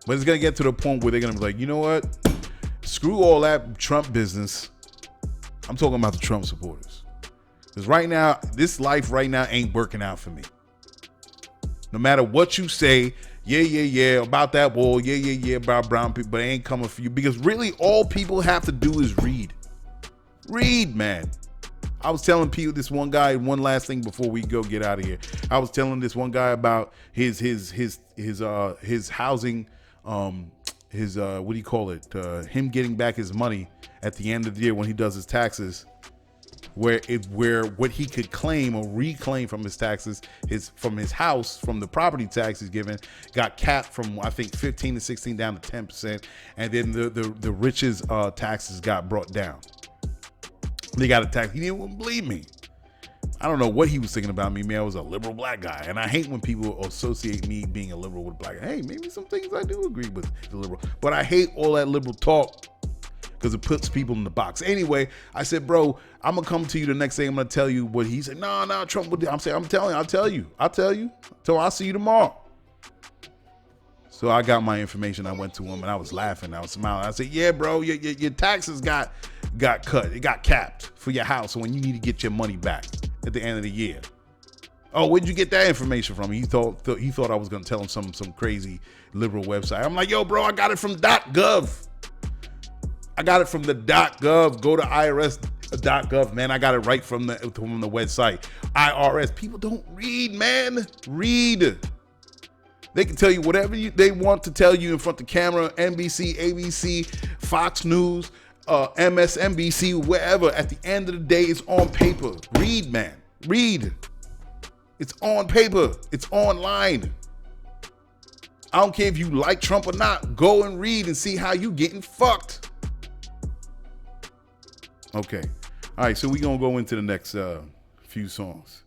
But it's going to get to the point where they're going to be like, you know what? Screw all that Trump business. I'm talking about the Trump supporters. Because right now, this life right now ain't working out for me. No matter what you say, yeah, about that wall, yeah, about brown people, but it ain't coming for you. Because really, all people have to do is read. Read, man. I was telling people, this one guy, one last thing before we go get out of here. I was telling this one guy about his housing, what do you call it? Him getting back his money at the end of the year when he does his taxes. Where what he could claim or reclaim from his taxes, from his house, from the property tax he's given, got capped from, I think, 15 to 16 down to 10%, and then the rich's taxes got brought down. They got a tax. He didn't believe me. I don't know what he was thinking about me. Man, I was a liberal black guy, and I hate when people associate me being a liberal with black guy. Hey, maybe some things I do agree with the liberal, but I hate all that liberal talk. because it puts people in the box. Anyway, I said, bro, I'm gonna come to you the next day. I'm gonna tell you what he said. No, Trump would do. I'm saying, I'll tell you. So I'll see you tomorrow. So I got my information. I went to him and I was laughing. I was smiling. I said, yeah, bro, your taxes got cut. It got capped for your house when you need to get your money back at the end of the year. Oh, where'd you get that information from? He thought I was gonna tell him some crazy liberal website. I'm like, yo, bro, I got it from .gov. I got it from the .gov. Go to IRS.gov, man. I got it right from the website. IRS. People don't read, man. Read. They can tell you whatever they want to tell you in front of the camera. NBC, ABC, Fox News, MSNBC, wherever. At the end of the day, it's on paper. Read, man. Read. It's on paper. It's online. I don't care if you like Trump or not. Go and read and see how you getting fucked. Okay. All right, so we're going to go into the next few songs.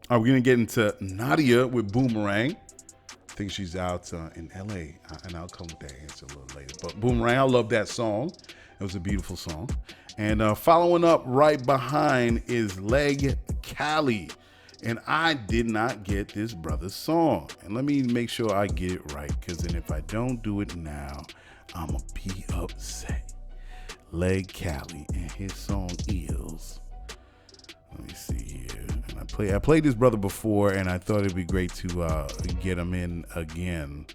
All right, we're going to get into Nadia with Boomerang. I think she's out in L.A., and I'll come with that answer a little later. But Boomerang, I love that song. It was a beautiful song. And following up right behind is Lege, Kale. And I did not get this brother's song. And let me make sure I get it right, because then if I don't do it now, I'm going to be upset. Lege, Kale, and his song is... Let me see here. And I played this brother before, and I thought it'd be great to get him in again.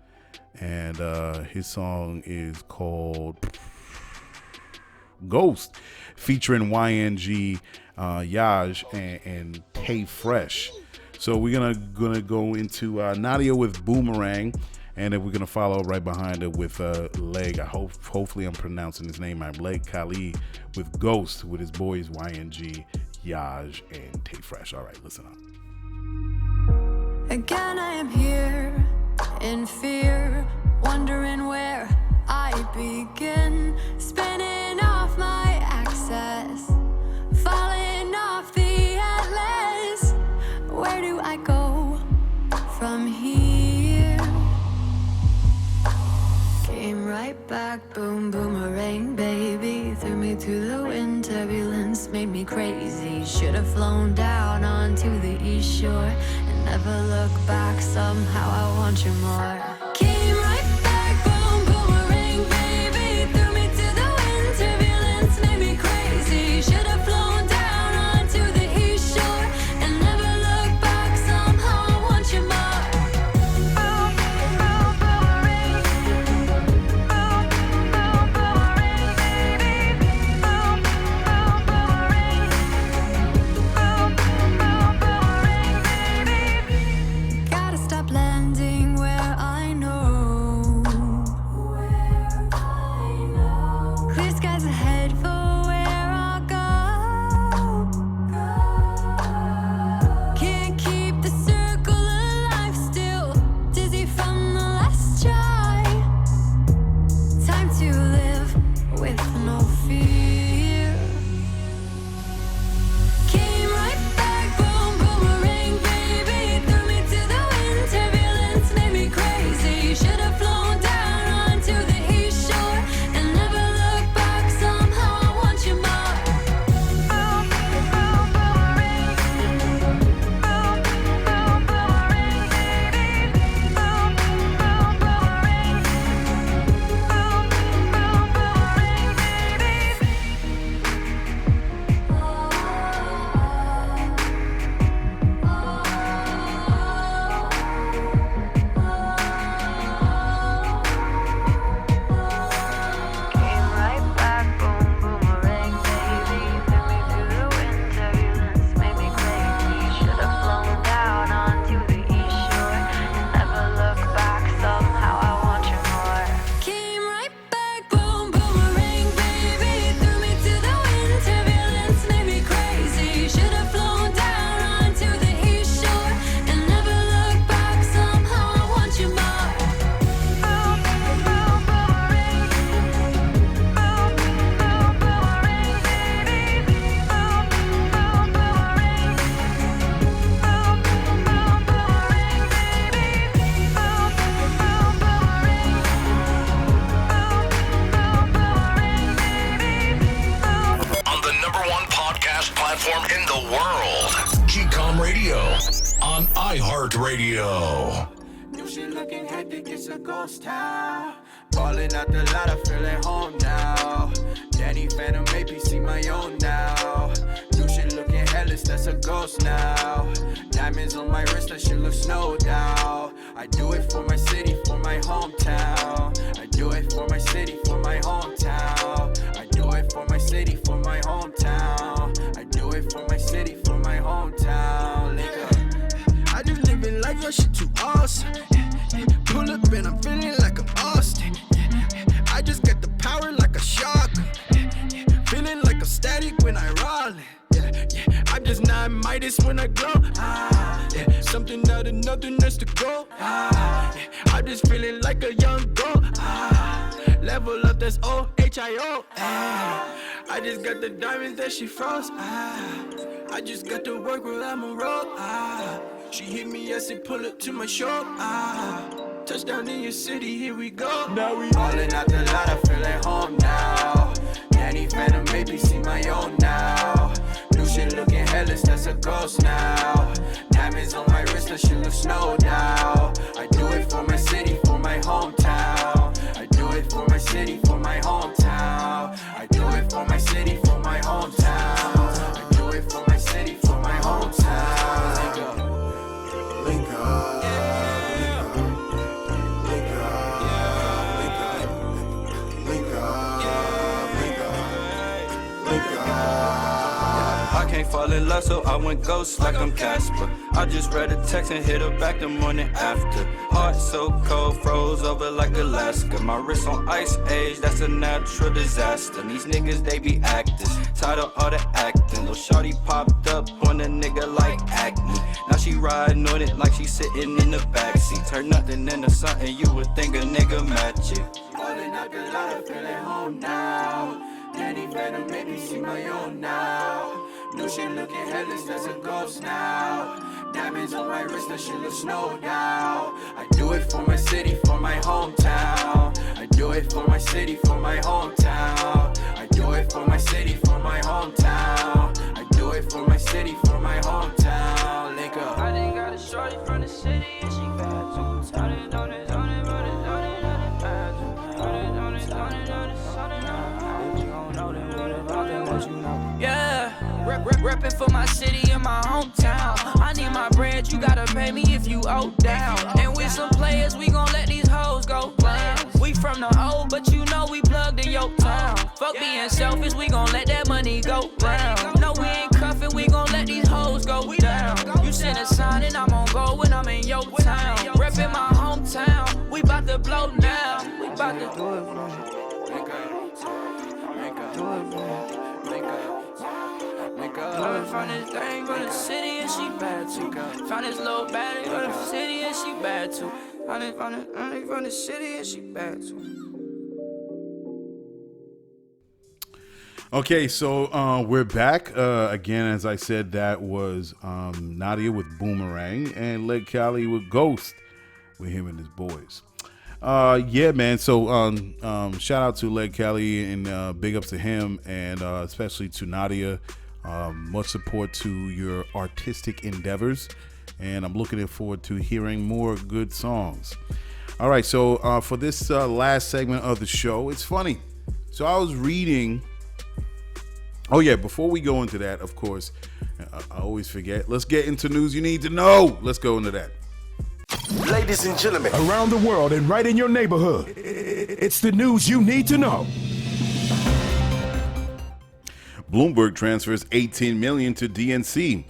And his song is called Ghost, featuring YNG, Yaj, and Tay Fresh. So we're gonna go into Nadia with Boomerang, and then we're gonna follow right behind it with Lege. Hopefully I'm pronouncing his name right. Lege Kale with Ghost with his boys YNG, Yaj, and Tay Fresh. All right, listen up. Again I am here in fear, wondering where I begin, spinning off my access, falling off the atlas. Where do I go from here? Came right back, boom, boomerang, baby. Threw me to the wind, turbulence made me crazy. Should've flown down onto the east shore and never look back, somehow I want you more. Came right back, boom, boomerang, baby. Threw me to the wind, turbulence made me crazy. Should've flown down onto the east shore and never look back, somehow I want you more. Gotta stop landing where I the world. GCOM Radio on iHeartRadio. New shit looking hectic, it's a ghost town. Balling out the lot, I feel at home now. Danny Phantom, APC my own now. New shit looking hellish, that's a ghost now. Diamonds on my wrist, that shit look snowed out. I do it for my city, for my hometown. I do it for my city, for my hometown. I do it for my city, for my hometown. I do it for my city, for my hometown. I just living life, your shit too awesome. Pull up and I'm feeling like I'm Austin. I just get the power like a shotgun. Feeling like I'm static when I roll it. I'm just not Midas when I glow. Something out of nothing that's the goal. I'm just feeling like a young goat. Level up, that's OHIO. I just got the diamonds that she froze. I just got to work where I'm a roll. She hit me as they pull up to my show. Touchdown in your city, here we go. Now we ballin' out the lot, I feel at home now. Danny Phantom, maybe see my own now. New shit looking hellish, that's a ghost now. Diamonds on my wrist, that shit look snowed out. I do it for my city, for my hometown. I do it for my city, for my hometown. I do it for my city, for my hometown. I do it for my city, for my hometown. Link up. I can't fall in love, so I went ghost like I'm Casper. I just read a text and hit her back the morning after. Heart so cold, froze over like Alaska. My wrist on ice age, that's a natural disaster. These niggas, they be actors, tired of all the acting. Lil' shawty popped up on a nigga like acne. Now she riding on it like she sitting in the backseat. Turn nothing into something, you would think a nigga magic. Falling out the lot, I feel at home now. Danny Phantom, maybe see my own now. New shit looking hellish, that's a ghost now. Diamonds on my wrist, that shit look snowed out. I do it for my city, for my hometown. I do it for my city, for my hometown. I do it for my city, for my hometown. I do it for my city, for my hometown. Link up. I done got a shorty from the city and she bad too. On it, on it, on it, on it, on it, on it, bad too. On it, on it, on it, on it, on it, on it. If you don't know, then what you know. Yeah. Reppin' for my city and my hometown. I need my bread, you gotta pay me if you owe down. And with some players, we gon' let these hoes go down. We from the O, but you know we plugged in your town. Fuck being selfish, we gon' let that money go round. No, we ain't cuffin', we gon' let these hoes go down. You send a sign and I'm on go when I'm in your town. Reppin' my hometown, we bout to blow now. We bout to do it for me. Do it for me. Found this thing from the city and she bad too. Found this little baddie from the city and she bad too. Found it from the city and she bad too. Okay, so we're back again. As I said, that was Nadia with Boomerang and Kale with Ghost with him and his boys. Yeah, man. So shout out to Kale and big ups to him and especially to Nadia. Much support to your artistic endeavors, and I'm looking forward to hearing more good songs. All right, so for this last segment of the show, it's funny. So I was reading. Oh yeah, before we go into that, of course, I always forget. Let's get into news you need to know. Let's go into that. Ladies and gentlemen, around the world and right in your neighborhood, it's the news you need to know. Bloomberg transfers $18 million to DNC.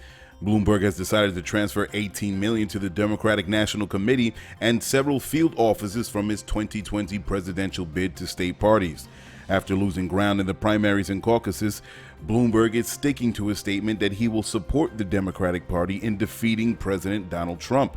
Bloomberg has decided to transfer $18 million to the Democratic National Committee and several field offices from his 2020 presidential bid to state parties. After losing ground in the primaries and caucuses, Bloomberg is sticking to his statement that he will support the Democratic Party in defeating President Donald Trump.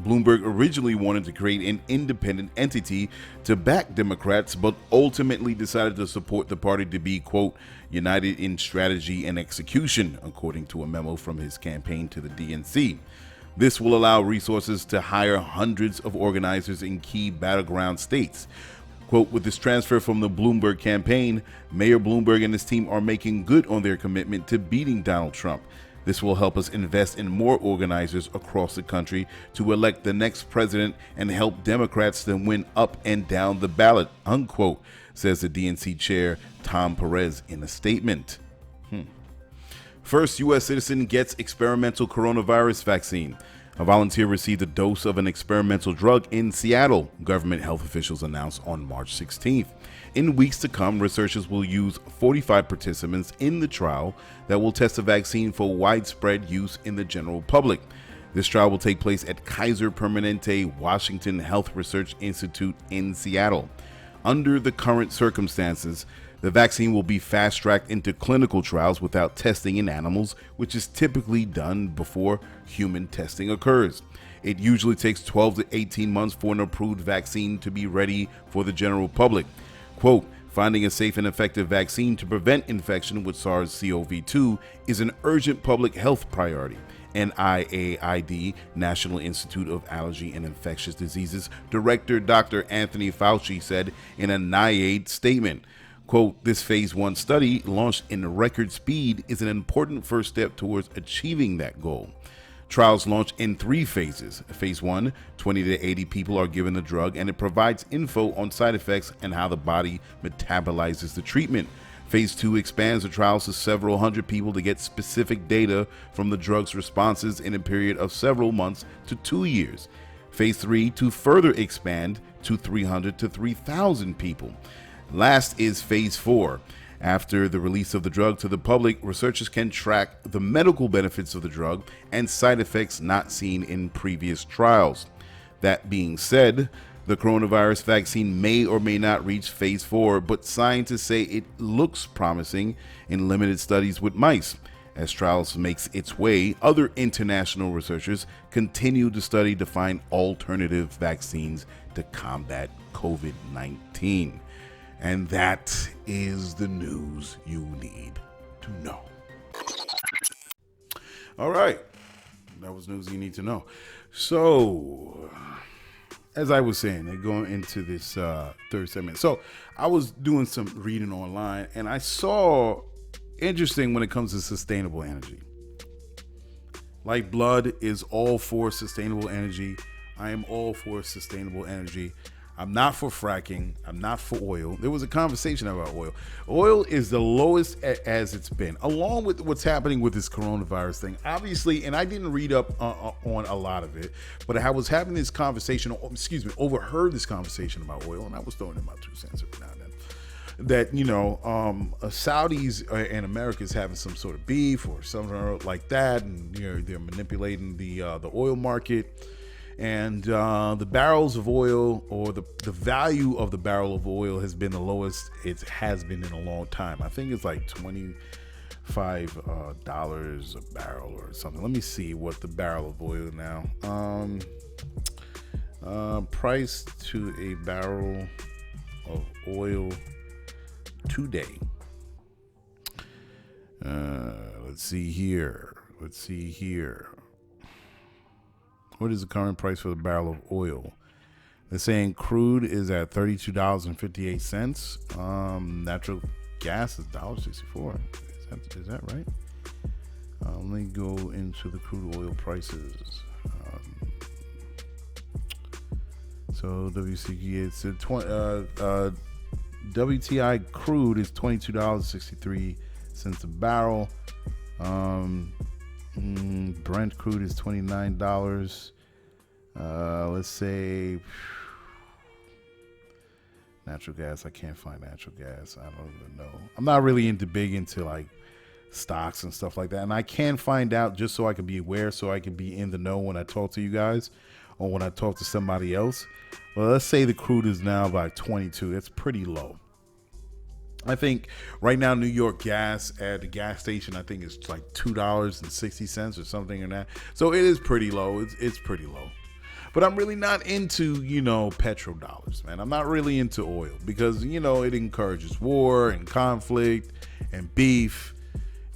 Bloomberg originally wanted to create an independent entity to back Democrats, but ultimately decided to support the party to be, quote, united in strategy and execution, according to a memo from his campaign to the DNC. This will allow resources to hire hundreds of organizers in key battleground states. Quote, with this transfer from the Bloomberg campaign, Mayor Bloomberg and his team are making good on their commitment to beating Donald Trump. This will help us invest in more organizers across the country to elect the next president and help Democrats to win up and down the ballot, unquote, says the DNC chair Tom Perez in a statement. First U.S. citizen gets experimental coronavirus vaccine. A volunteer received a dose of an experimental drug in Seattle, government health officials announced on March 16th. In weeks to come, researchers will use 45 participants in the trial that will test the vaccine for widespread use in the general public. This trial will take place at Kaiser Permanente Washington Health Research Institute in Seattle. Under the current circumstances, the vaccine will be fast-tracked into clinical trials without testing in animals, which is typically done before human testing occurs. It usually takes 12 to 18 months for an approved vaccine to be ready for the general public. Quote, finding a safe and effective vaccine to prevent infection with SARS-CoV-2 is an urgent public health priority. NIAID, National Institute of Allergy and Infectious Diseases Director Dr. Anthony Fauci said in a NIAID statement. Quote, this phase 1 study, launched in record speed, is an important first step towards achieving that goal. Trials launch in 3 phases. Phase 1, 20 to 80 people are given the drug, and it provides info on side effects and how the body metabolizes the treatment. Phase 2 expands the trials to several hundred people to get specific data from the drug's responses in a period of several months to 2 years. Phase 3 to further expand to 300 to 3,000 people. Last is phase 4. After the release of the drug to the public, researchers can track the medical benefits of the drug and side effects not seen in previous trials. That being said, the coronavirus vaccine may or may not reach phase 4, but scientists say it looks promising in limited studies with mice. As trials makes its way, other international researchers continue to study to find alternative vaccines to combat COVID-19. And that is the news you need to know. All right. That was news you need to know. So, as I was saying, they're going into this third segment. So, I was doing some reading online, and I saw, interesting when it comes to sustainable energy. Lyfeblood is all for sustainable energy. I am all for sustainable energy. I'm not for fracking. I'm not for oil. There was a conversation about oil. Oil is the lowest as it's been, along with what's happening with this coronavirus thing. Obviously, and I didn't read up on a lot of it, but I was having this conversation, overheard this conversation about oil, and I was throwing in my 2 cents every now and then. That, Saudis and America is having some sort of beef or something like that, and they're manipulating the oil market. And the barrels of oil, or the value of the barrel of oil, has been the lowest it has been in a long time. I think it's like $25 a barrel or something. Let me see what the barrel of oil now. Price to a barrel of oil today. Let's see here. What is the current price for the barrel of oil? They're saying crude is at $32.58. Natural gas is $1.64. Is that right? Let me go into the crude oil prices. So WCG, it's WTI crude is $22.63 a barrel. Brent crude is $29. Let's say natural gas. I can't find natural gas. I don't even know. I'm not really big into like stocks and stuff like that. And I can find out just so I can be aware, so I can be in the know when I talk to you guys or when I talk to somebody else. Well, let's say the crude is now about 22. It's pretty low. I think right now New York gas at the gas station, I think it's like $2.60 or something or that. So it is pretty low. It's pretty low. But I'm really not into, petrodollars, man. I'm not really into oil because, it encourages war and conflict and beef.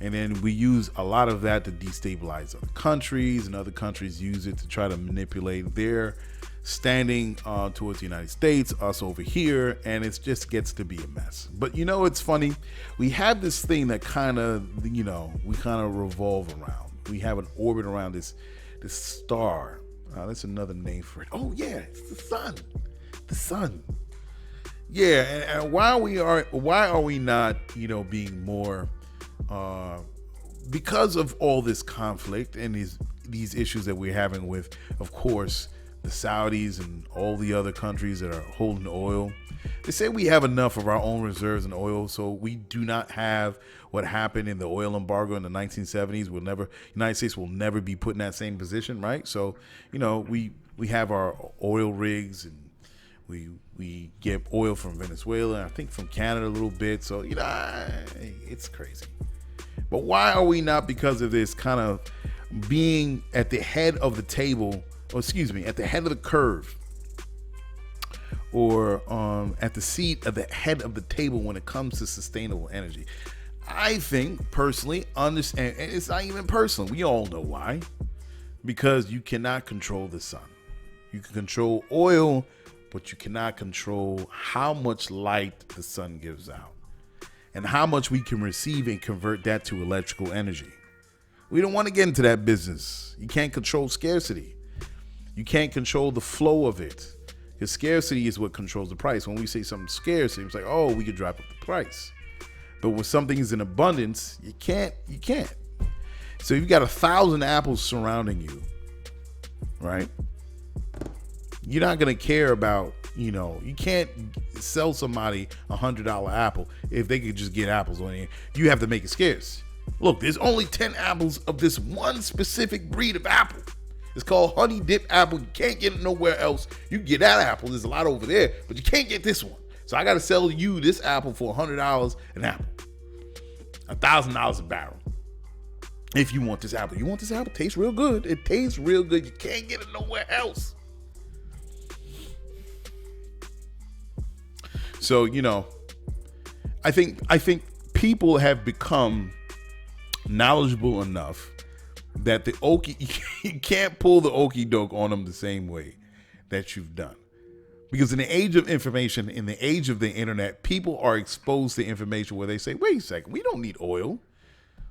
And then we use a lot of that to destabilize other countries, and other countries use it to try to manipulate their standing towards the United States, us over here, and it just gets to be a mess. But it's funny. We have this thing that kind of, we kind of revolve around. we have an orbit around this star. That's another name for it. Oh yeah, it's the sun. The sun. Yeah, and why are we not, being more because of all this conflict and these issues that we're having with, of course, the Saudis and all the other countries that are holding oil. They say we have enough of our own reserves in oil, so we do not have what happened in the oil embargo in the 1970s. United States will never be put in that same position, right? So, we have our oil rigs, and we get oil from Venezuela, and I think from Canada a little bit. So, it's crazy. But why are we not, because of this, kind of being at the head of the table, at the head of the curve, or at the seat of the head of the table when it comes to sustainable energy? I think personally, understand, and it's not even personal. We all know why. Because you cannot control the sun. You can control oil, but you cannot control how much light the sun gives out and how much we can receive and convert that to electrical energy. We don't want to get into that business. You can't control scarcity. You can't control the flow of it, because scarcity is what controls the price. When we say something's scarce, it's like, oh, we could drop up the price. But when something is in abundance, you can't. So you've got 1,000 apples surrounding you, right? You're not going to care about, you can't sell somebody $100 apple if they could just get apples on it. You have to make it scarce. Look, there's only 10 apples of this one specific breed of apple. It's called honey dip apple. You can't get it nowhere else. You can get that apple. There's a lot over there, but you can't get this one. So I got to sell you this apple for $100 an apple, $1,000 a barrel. If you want this apple, it tastes real good. It tastes real good. You can't get it nowhere else. So, I think people have become knowledgeable enough that you can't pull the okie doke on them the same way that you've done. Because in the age of information, in the age of the internet, people are exposed to information where they say, wait a second, we don't need oil.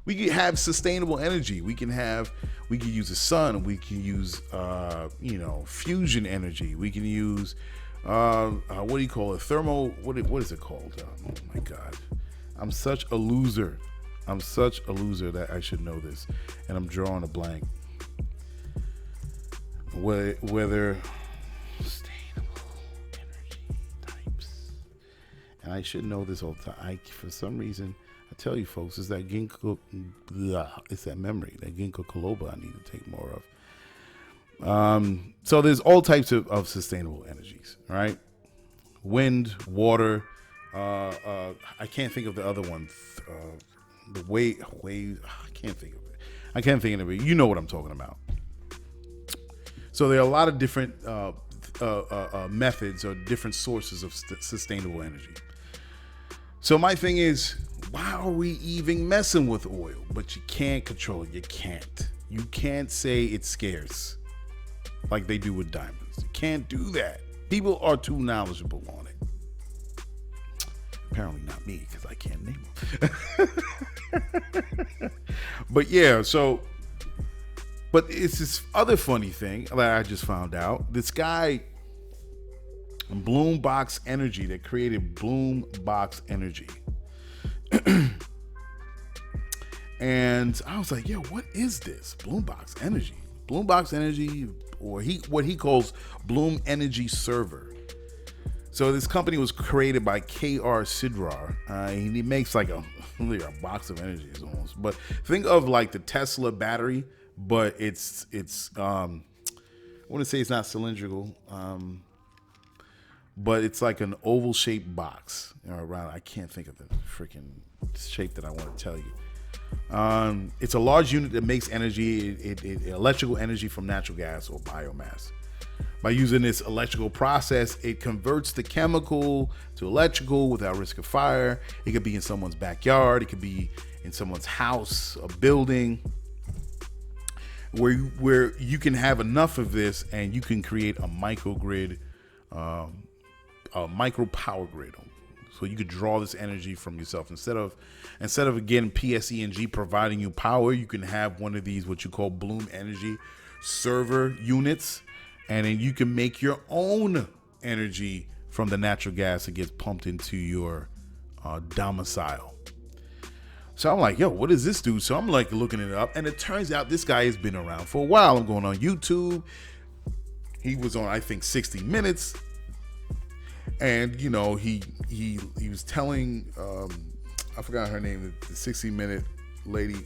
We can have sustainable energy. We can use the sun. We can use, fusion energy. We can use, what do you call it? What is it called? Oh my God. I'm such a loser that I should know this. And I'm drawing a blank. Whether sustainable energy types. And I should know this all the time. For some reason, I tell you folks, it's that ginkgo, it's that memory, that ginkgo biloba I need to take more of. So there's all types of sustainable energies, right? Wind, water. I can't think of the other one. The wave. I can't think of it. You know what I'm talking about. So there are a lot of different methods or different sources of sustainable energy. So my thing is, why are we even messing with oil? But you can't control it. You can't say it's scarce like they do with diamonds. You can't do that. People are too knowledgeable on it. Apparently not me, because I can't name them. But yeah, but it's this other funny thing that I just found out. This guy, Bloombox Energy, that created Bloombox Energy. And I was like, yo, what is this? Bloombox Energy. Bloombox Energy, or what he calls Bloom Energy Server. So this company was created by K.R. Sidrar. He makes like a box of energies almost. But think of like the Tesla battery, but it's I want to say it's not cylindrical, but it's like an oval shaped box around. I can't think of the freaking shape that I want to tell you. It's a large unit that makes energy, electrical energy from natural gas or biomass. By using this electrical process, it converts the chemical to electrical without risk of fire. It could be in someone's backyard. It could be in someone's house, a building, where you can have enough of this and you can create a microgrid, a micro power grid. So you could draw this energy from yourself. Instead of again PSE&G providing you power, you can have one of these what you call Bloom Energy server units, and then you can make your own energy from the natural gas that gets pumped into your domicile. So I'm like, yo, what does this do? So I'm like looking it up, and it turns out this guy has been around for a while. I'm going on YouTube. He was on, I think, 60 Minutes. And, you know, he was telling, I forgot her name, the 60 Minute lady,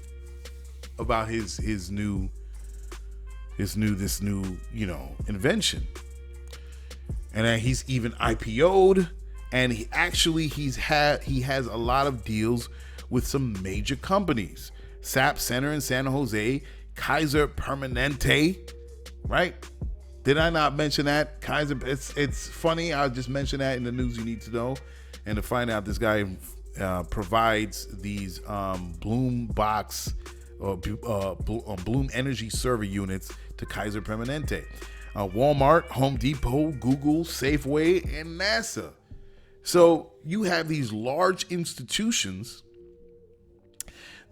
about this new, you know, invention. And then he's even IPO'd, and he has a lot of deals with some major companies. SAP Center in San Jose, Kaiser Permanente, right? Did I not mention that? Kaiser, it's funny. I just mentioned that in the news you need to know. And to find out this guy provides these Bloom box or Bloom energy server units to Kaiser Permanente. Walmart, Home Depot, Google, Safeway, and NASA. So you have these large institutions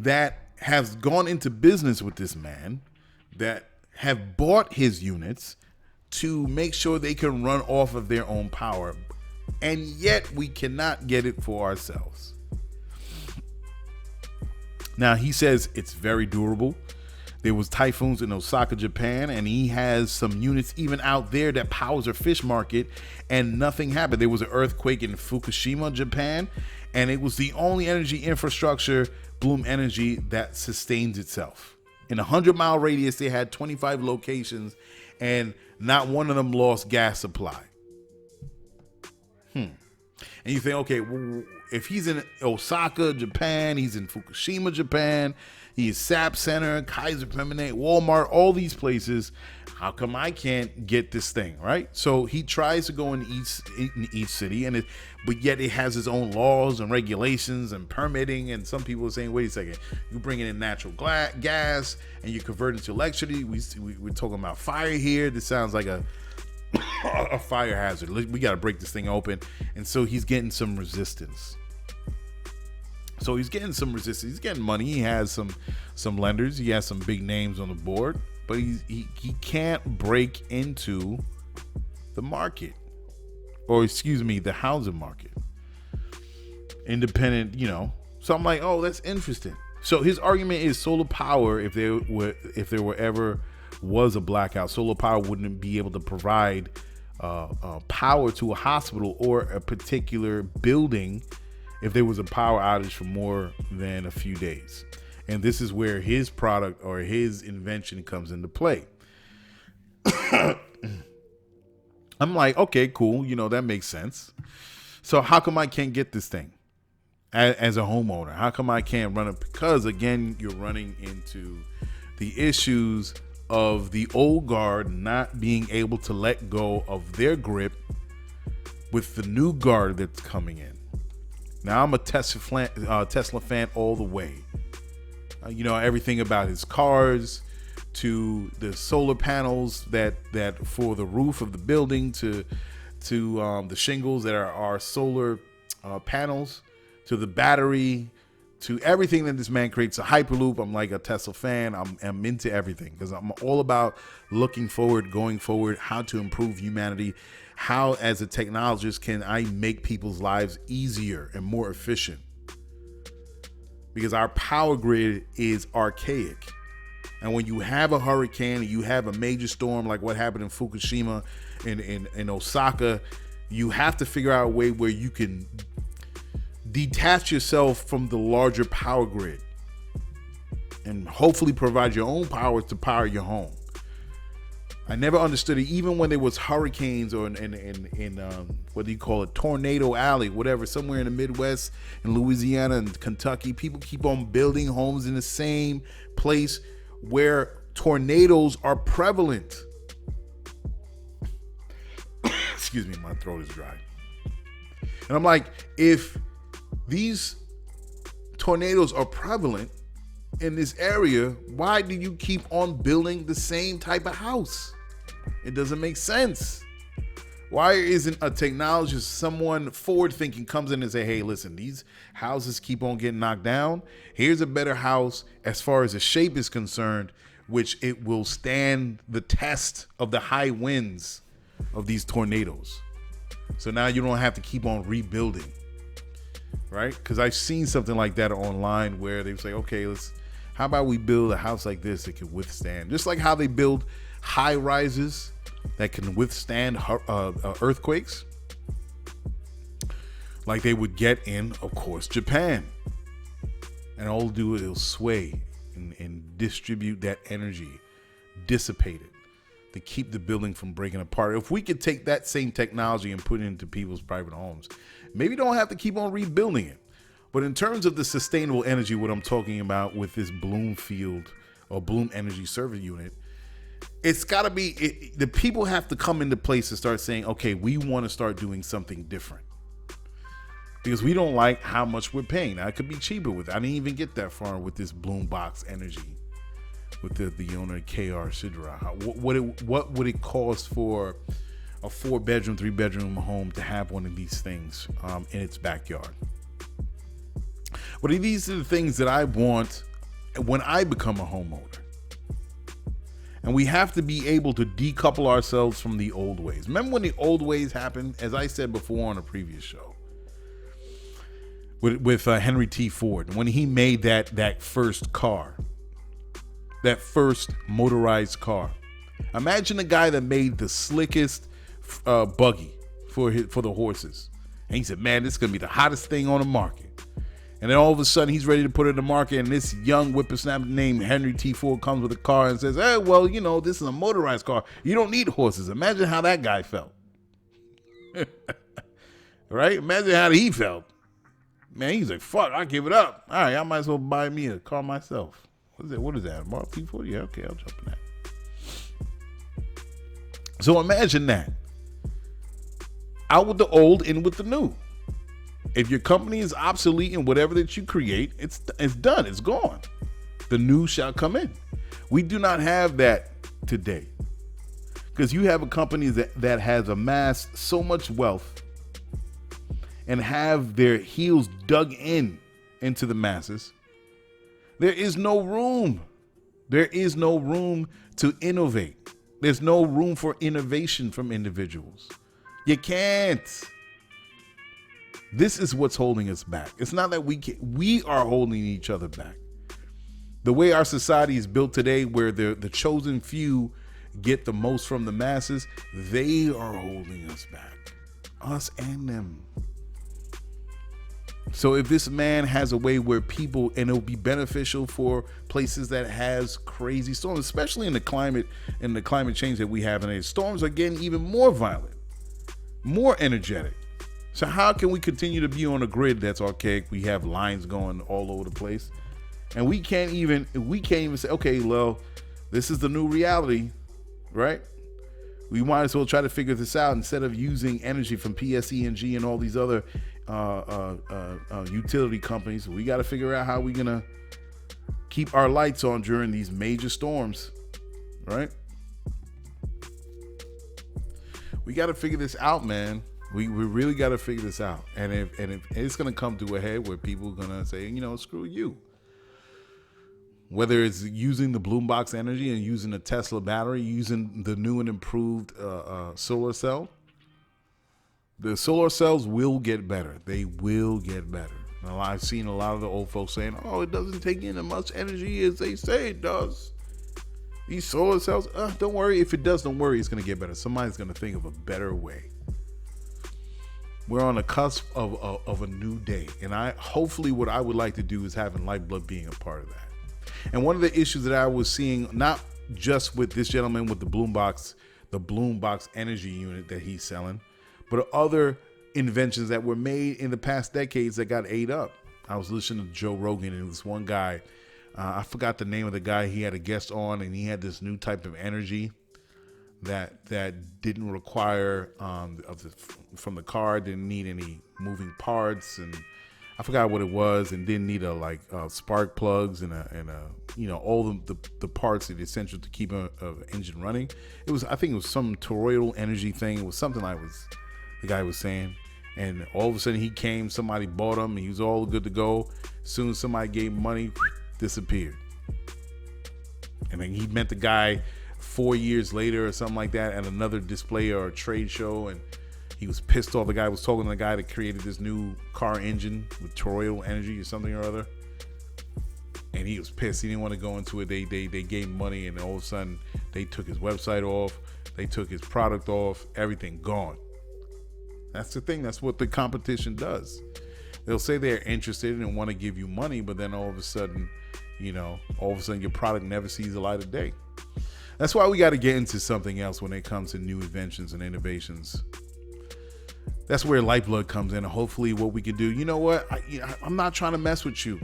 that have gone into business with this man, that have bought his units to make sure they can run off of their own power, and yet we cannot get it for ourselves. Now, he says it's very durable. There was typhoons in Osaka, Japan, and he has some units even out there that powers a fish market, and nothing happened. There was an earthquake in Fukushima, Japan, and it was the only energy infrastructure, Bloom Energy, that sustains itself. In a 100-mile radius, they had 25 locations, and not one of them lost gas supply. And you think, okay, well, if he's in Osaka, Japan, he's in Fukushima, Japan, he's SAP Center, Kaiser Permanente, Walmart, all these places, how come I can't get this thing, right? So he tries to go in each city, but yet it has its own laws and regulations and permitting. And some people are saying, wait a second, you bring in natural gas and you convert it to electricity. We're talking about fire here. This sounds like a fire hazard. We got to break this thing open. And so he's getting some resistance. He's getting money. He has some lenders. He has some big names on the board, but he can't break into the market, or the housing market. Independent, you know. So I'm like, oh, that's interesting. So his argument is solar power. If there were ever was a blackout, solar power wouldn't be able to provide power to a hospital or a particular building if there was a power outage for more than a few days. And this is where his product or his invention comes into play. I'm like, okay, cool. You know, that makes sense. So how come I can't get this thing as a homeowner? How come I can't run it? Because again, you're running into the issues of the old guard not being able to let go of their grip with the new guard that's coming in. Now, I'm a Tesla fan all the way. You know, everything about his cars, to the solar panels that for the roof of the building, to the shingles that are solar panels, to the battery, to everything that this man creates. A Hyperloop. I'm like a Tesla fan. I'm into everything because I'm all about looking forward, going forward, how to improve humanity. How, as a technologist, can I make people's lives easier and more efficient? Because our power grid is archaic. And when you have a hurricane and you have a major storm like what happened in Fukushima, in Osaka, you have to figure out a way where you can detach yourself from the larger power grid and hopefully provide your own power to power your home. I never understood it, even when there was hurricanes or in what do you call it, Tornado Alley, whatever, somewhere in the Midwest, in Louisiana and Kentucky, people keep on building homes in the same place where tornadoes are prevalent. Excuse me, my throat is dry. And I'm like, if these tornadoes are prevalent in this area, why do you keep on building the same type of house? It doesn't make sense. Why isn't a technologist, someone forward thinking, comes in and say, hey, listen, these houses keep on getting knocked down. Here's a better house as far as the shape is concerned, which it will stand the test of the high winds of these tornadoes. So now you don't have to keep on rebuilding, right? Because I've seen something like that online where they say, okay, how about we build a house like this that can withstand, just like how they build high rises that can withstand earthquakes, like they would get in, of course, Japan. And all it'll do is it'll sway and distribute that energy, dissipate it, to keep the building from breaking apart. If we could take that same technology and put it into people's private homes, maybe don't have to keep on rebuilding it. But in terms of the sustainable energy, what I'm talking about with this Bloom field or Bloom Energy Server Unit, it's got to be, the people have to come into place and start saying, okay, we want to start doing something different. Because we don't like how much we're paying. Now, it could be cheaper with it. I didn't even get that far with this Bloom Box Energy with the owner KR Sidra. What would it cost for a 4-bedroom, 3-bedroom home to have one of these things in its backyard? But these are the things that I want when I become a homeowner. And we have to be able to decouple ourselves from the old ways. Remember when the old ways happened? As I said before on a previous show, with Henry T. Ford, when he made that first car, that first motorized car. Imagine the guy that made the slickest buggy for the horses. And he said, man, this is going to be the hottest thing on the market. And then all of a sudden, he's ready to put it in the market, and this young whippersnapper named Henry T. Ford comes with a car and says, hey, well, this is a motorized car. You don't need horses. Imagine how that guy felt. Right? Imagine how he felt. Man, he's like, fuck, I give it up. All right, I might as well buy me a car myself. What is that? Mark P40? Yeah, okay, I'll jump in that. So imagine that. Out with the old, in with the new. If your company is obsolete in whatever that you create, it's done. It's gone. The new shall come in. We do not have that today. Because you have a company that has amassed so much wealth and have their heels dug into the masses. There is no room. There is no room to innovate. There's no room for innovation from individuals. You can't. This is what's holding us back. It's not that we are holding each other back. The way our society is built today, where the chosen few get the most from the masses, they are holding us back. Us and them. So if this man has a way where people, and it'll be beneficial for places that has crazy storms, especially in the climate change that we have today. Storms are getting even more violent, more energetic. So how can we continue to be on a grid that's archaic? We have lines going all over the place, and we can't even say, okay, well, this is the new reality, right? We might as well try to figure this out instead of using energy from PSE&G and all these other utility companies. We got to figure out how we're gonna keep our lights on during these major storms, right? We got to figure this out, man. We really got to figure this out. And if it's going to come to a head where people are going to say, screw you. Whether it's using the Bloom Box Energy and using a Tesla battery, using the new and improved solar cell, the solar cells will get better. They will get better. Now, I've seen a lot of the old folks saying, oh, it doesn't take in as much energy as they say it does. These solar cells, don't worry. If it does, don't worry. It's going to get better. Somebody's going to think of a better way. We're on the cusp of a new day. And hopefully what I would like to do is having Lyfeblood being a part of that. And one of the issues that I was seeing, not just with this gentleman with the Bloom Box Energy Unit that he's selling, but other inventions that were made in the past decades that got ate up. I was listening to Joe Rogan, and this one guy, I forgot the name of the guy he had a guest on, and he had this new type of energy that didn't require from the car, didn't need any moving parts, and I forgot what it was, and didn't need spark plugs and a all the parts that are essential to keep an engine running. I think it was some toroidal energy thing. It was something the guy was saying. And all of a sudden he came, somebody bought him, and he was all good to go. As soon as somebody gave him money, disappeared. And then he met the guy 4 years later or something like that at another display or a trade show, and he was pissed off. The guy was talking to the guy that created this new car engine with toroidal energy or something or other. And he was pissed. He didn't want to go into it. They gave him money, and all of a sudden they took his website off. They took his product off. Everything gone. That's the thing. That's what the competition does. They'll say they're interested and want to give you money, but then all of a sudden, your product never sees the light of day. That's why we got to get into something else when it comes to new inventions and innovations. That's where Lyfeblood comes in, and hopefully what we can do. You know what? I'm not trying to mess with you.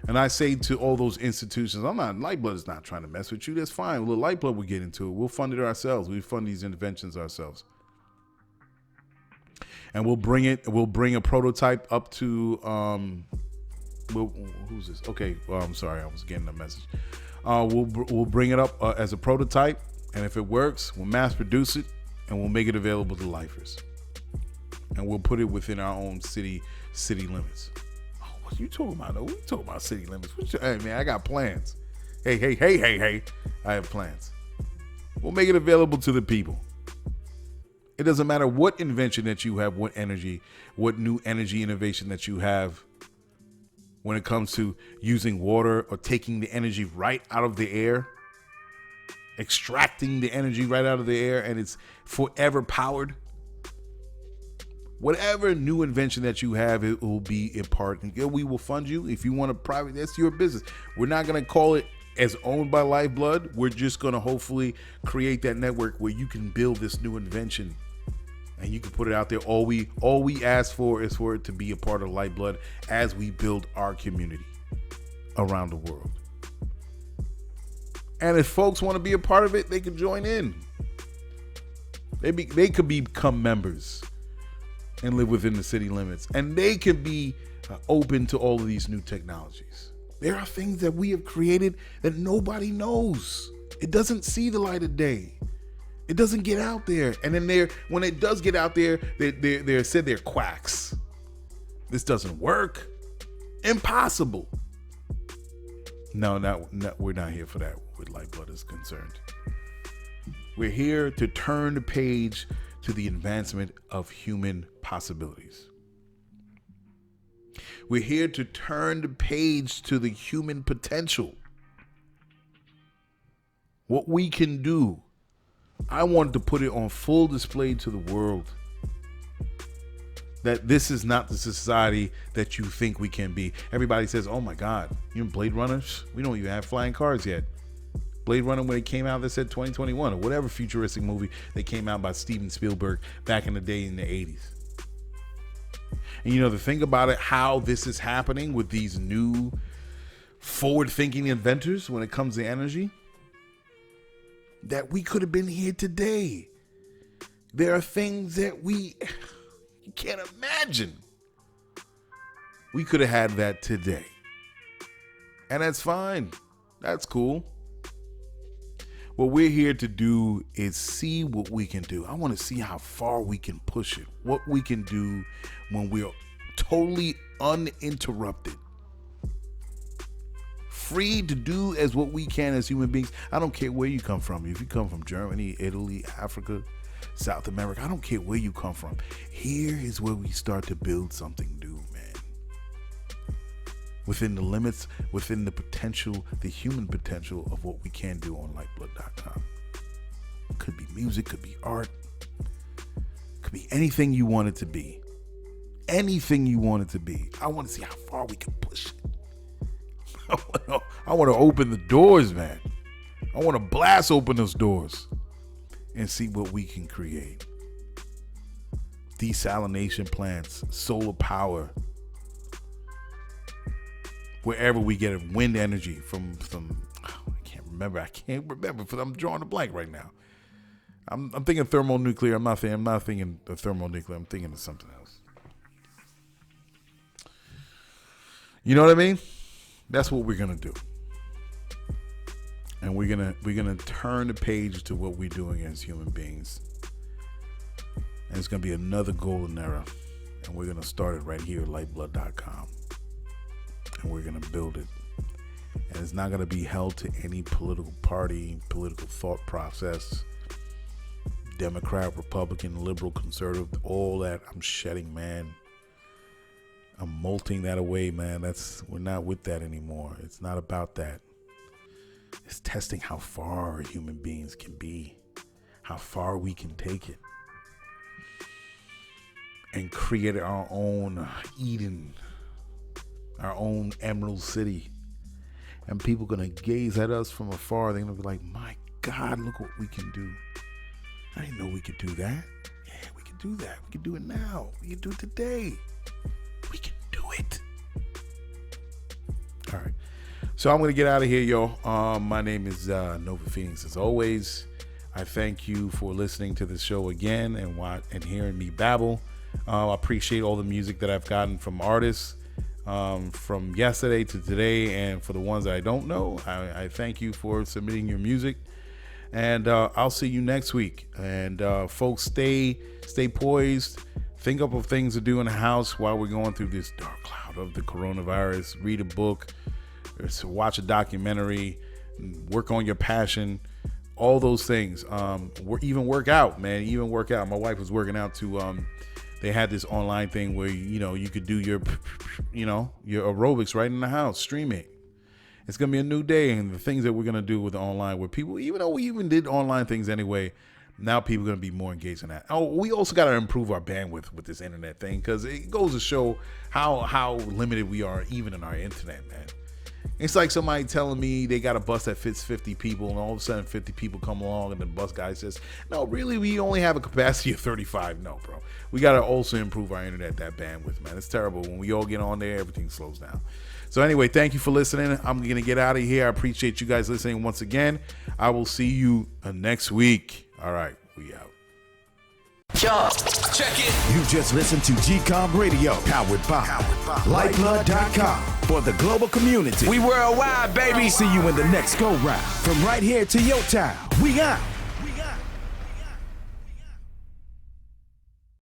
And I say to all those institutions, Lyfeblood is not trying to mess with you. That's fine. Well, Lyfeblood will get into it. We'll fund it ourselves. We fund these inventions ourselves. And we'll bring a prototype up to, who's this? Okay. Well, I'm sorry. I was getting a message. We'll bring it up as a prototype. And if it works, we'll mass produce it and we'll make it available to lifers. And we'll put it within our own city limits. What you talking about? We talking about city limits. Hey, man, I got plans. Hey. I have plans. We'll make it available to the people. It doesn't matter what invention that you have, what new energy innovation that you have when it comes to using water or taking the energy right out of the air, extracting the energy right out of the air, and it's forever powered. Whatever new invention that you have, it will be a part. We will fund you. If you want a private, that's your business. We're not going to call it as owned by Lyfeblood. We're just going to hopefully create that network where you can build this new invention and you can put it out there. All we ask for is for it to be a part of Lyfeblood as we build our community around the world. And if folks want to be a part of it, they can join in. They could become members and live within the city limits. And they can be open to all of these new technologies. There are things that we have created that nobody knows. It doesn't see the light of day. It doesn't get out there. And then when it does get out there, they're said they're quacks. This doesn't work. Impossible. No, we're not here for that where Lyfeblood is concerned. We're here to turn the page to the advancement of human possibilities. We're here to turn the page to the human potential. What we can do. I wanted to put it on full display to the world that this is not the society that you think we can be. Everybody says, oh my God, Blade Runners? We don't even have flying cars yet. Blade Runner, when it came out, they said 2021 or whatever futuristic movie that came out by Steven Spielberg back in the day in the 80s. And the thing about it, how this is happening with these new forward-thinking inventors when it comes to energy, that we could have been here today. There are things that you can't imagine. We could have had that today. And that's fine. That's cool. What we're here to do is see what we can do. I want to see how far we can push it. What we can do when we're totally uninterrupted. Free to do as what we can as human beings. I don't care where you come from. If you come from Germany, Italy, Africa, South America, I don't care where you come from. Here is where we start to build something new, man. Within the limits, within the potential, the human potential of what we can do on Lyfeblood.com. Could be music, could be art, could be anything you want it to be. Anything you want it to be. I want to see how far we can push it. I want to open the doors, man. I want to blast open those doors and see what we can create. Desalination plants, solar power. Wherever we get wind energy from I can't remember. I'm drawing a blank right now. I'm thinking thermonuclear. I'm not thinking the thermonuclear. I'm thinking of something else. You know what I mean? That's what we're going to do. And we're gonna turn the page to what we're doing as human beings. And it's gonna be another golden era. And we're gonna start it right here at Lyfeblood.com. And we're gonna build it. And it's not gonna be held to any political party, political thought process. Democrat, Republican, liberal, conservative, all that I'm shedding, man. I'm molting that away, man. We're not with that anymore. It's not about that. It's testing how far human beings can be, how far we can take it, and create our own Eden, our own Emerald City. And people gonna gaze at us from afar. They're gonna be like, my God, look what we can do. I didn't know we could do that. Yeah, we can do that. We can do it now. We can do it today. We can do it. All right. So I'm going to get out of here, yo. My name is Nova Phoenix. As always, I thank you for listening to the show again and hearing me babble. I appreciate all the music that I've gotten from artists from yesterday to today. And for the ones that I don't know, I thank you for submitting your music. And I'll see you next week. And folks, stay poised. Think up of things to do in the house while we're going through this dark cloud of the coronavirus. Read a book, watch a documentary, work on your passion, all those things. Even work out, man. Even work out. My wife was working out to. They had this online thing where you could do your aerobics right in the house, stream it. It's going to be a new day, and the things that we're going to do with the online, where people, even though we even did online things anyway, now people are going to be more engaged in that. Oh, we also got to improve our bandwidth with this internet thing, because it goes to show how limited we are even in our internet, man. It's like somebody telling me they got a bus that fits 50 people, and all of a sudden 50 people come along, and the bus guy says, no, really, we only have a capacity of 35. No, bro. We got to also improve our internet, that bandwidth, man. It's terrible. When we all get on there, everything slows down. So anyway, thank you for listening. I'm going to get out of here. I appreciate you guys listening once again. I will see you next week. All right, we out. Check it. You just listened to GCOM Radio, powered by Lyfeblood.com for the global community. We worldwide, baby. See you in the next go round. From right here to your town, we out.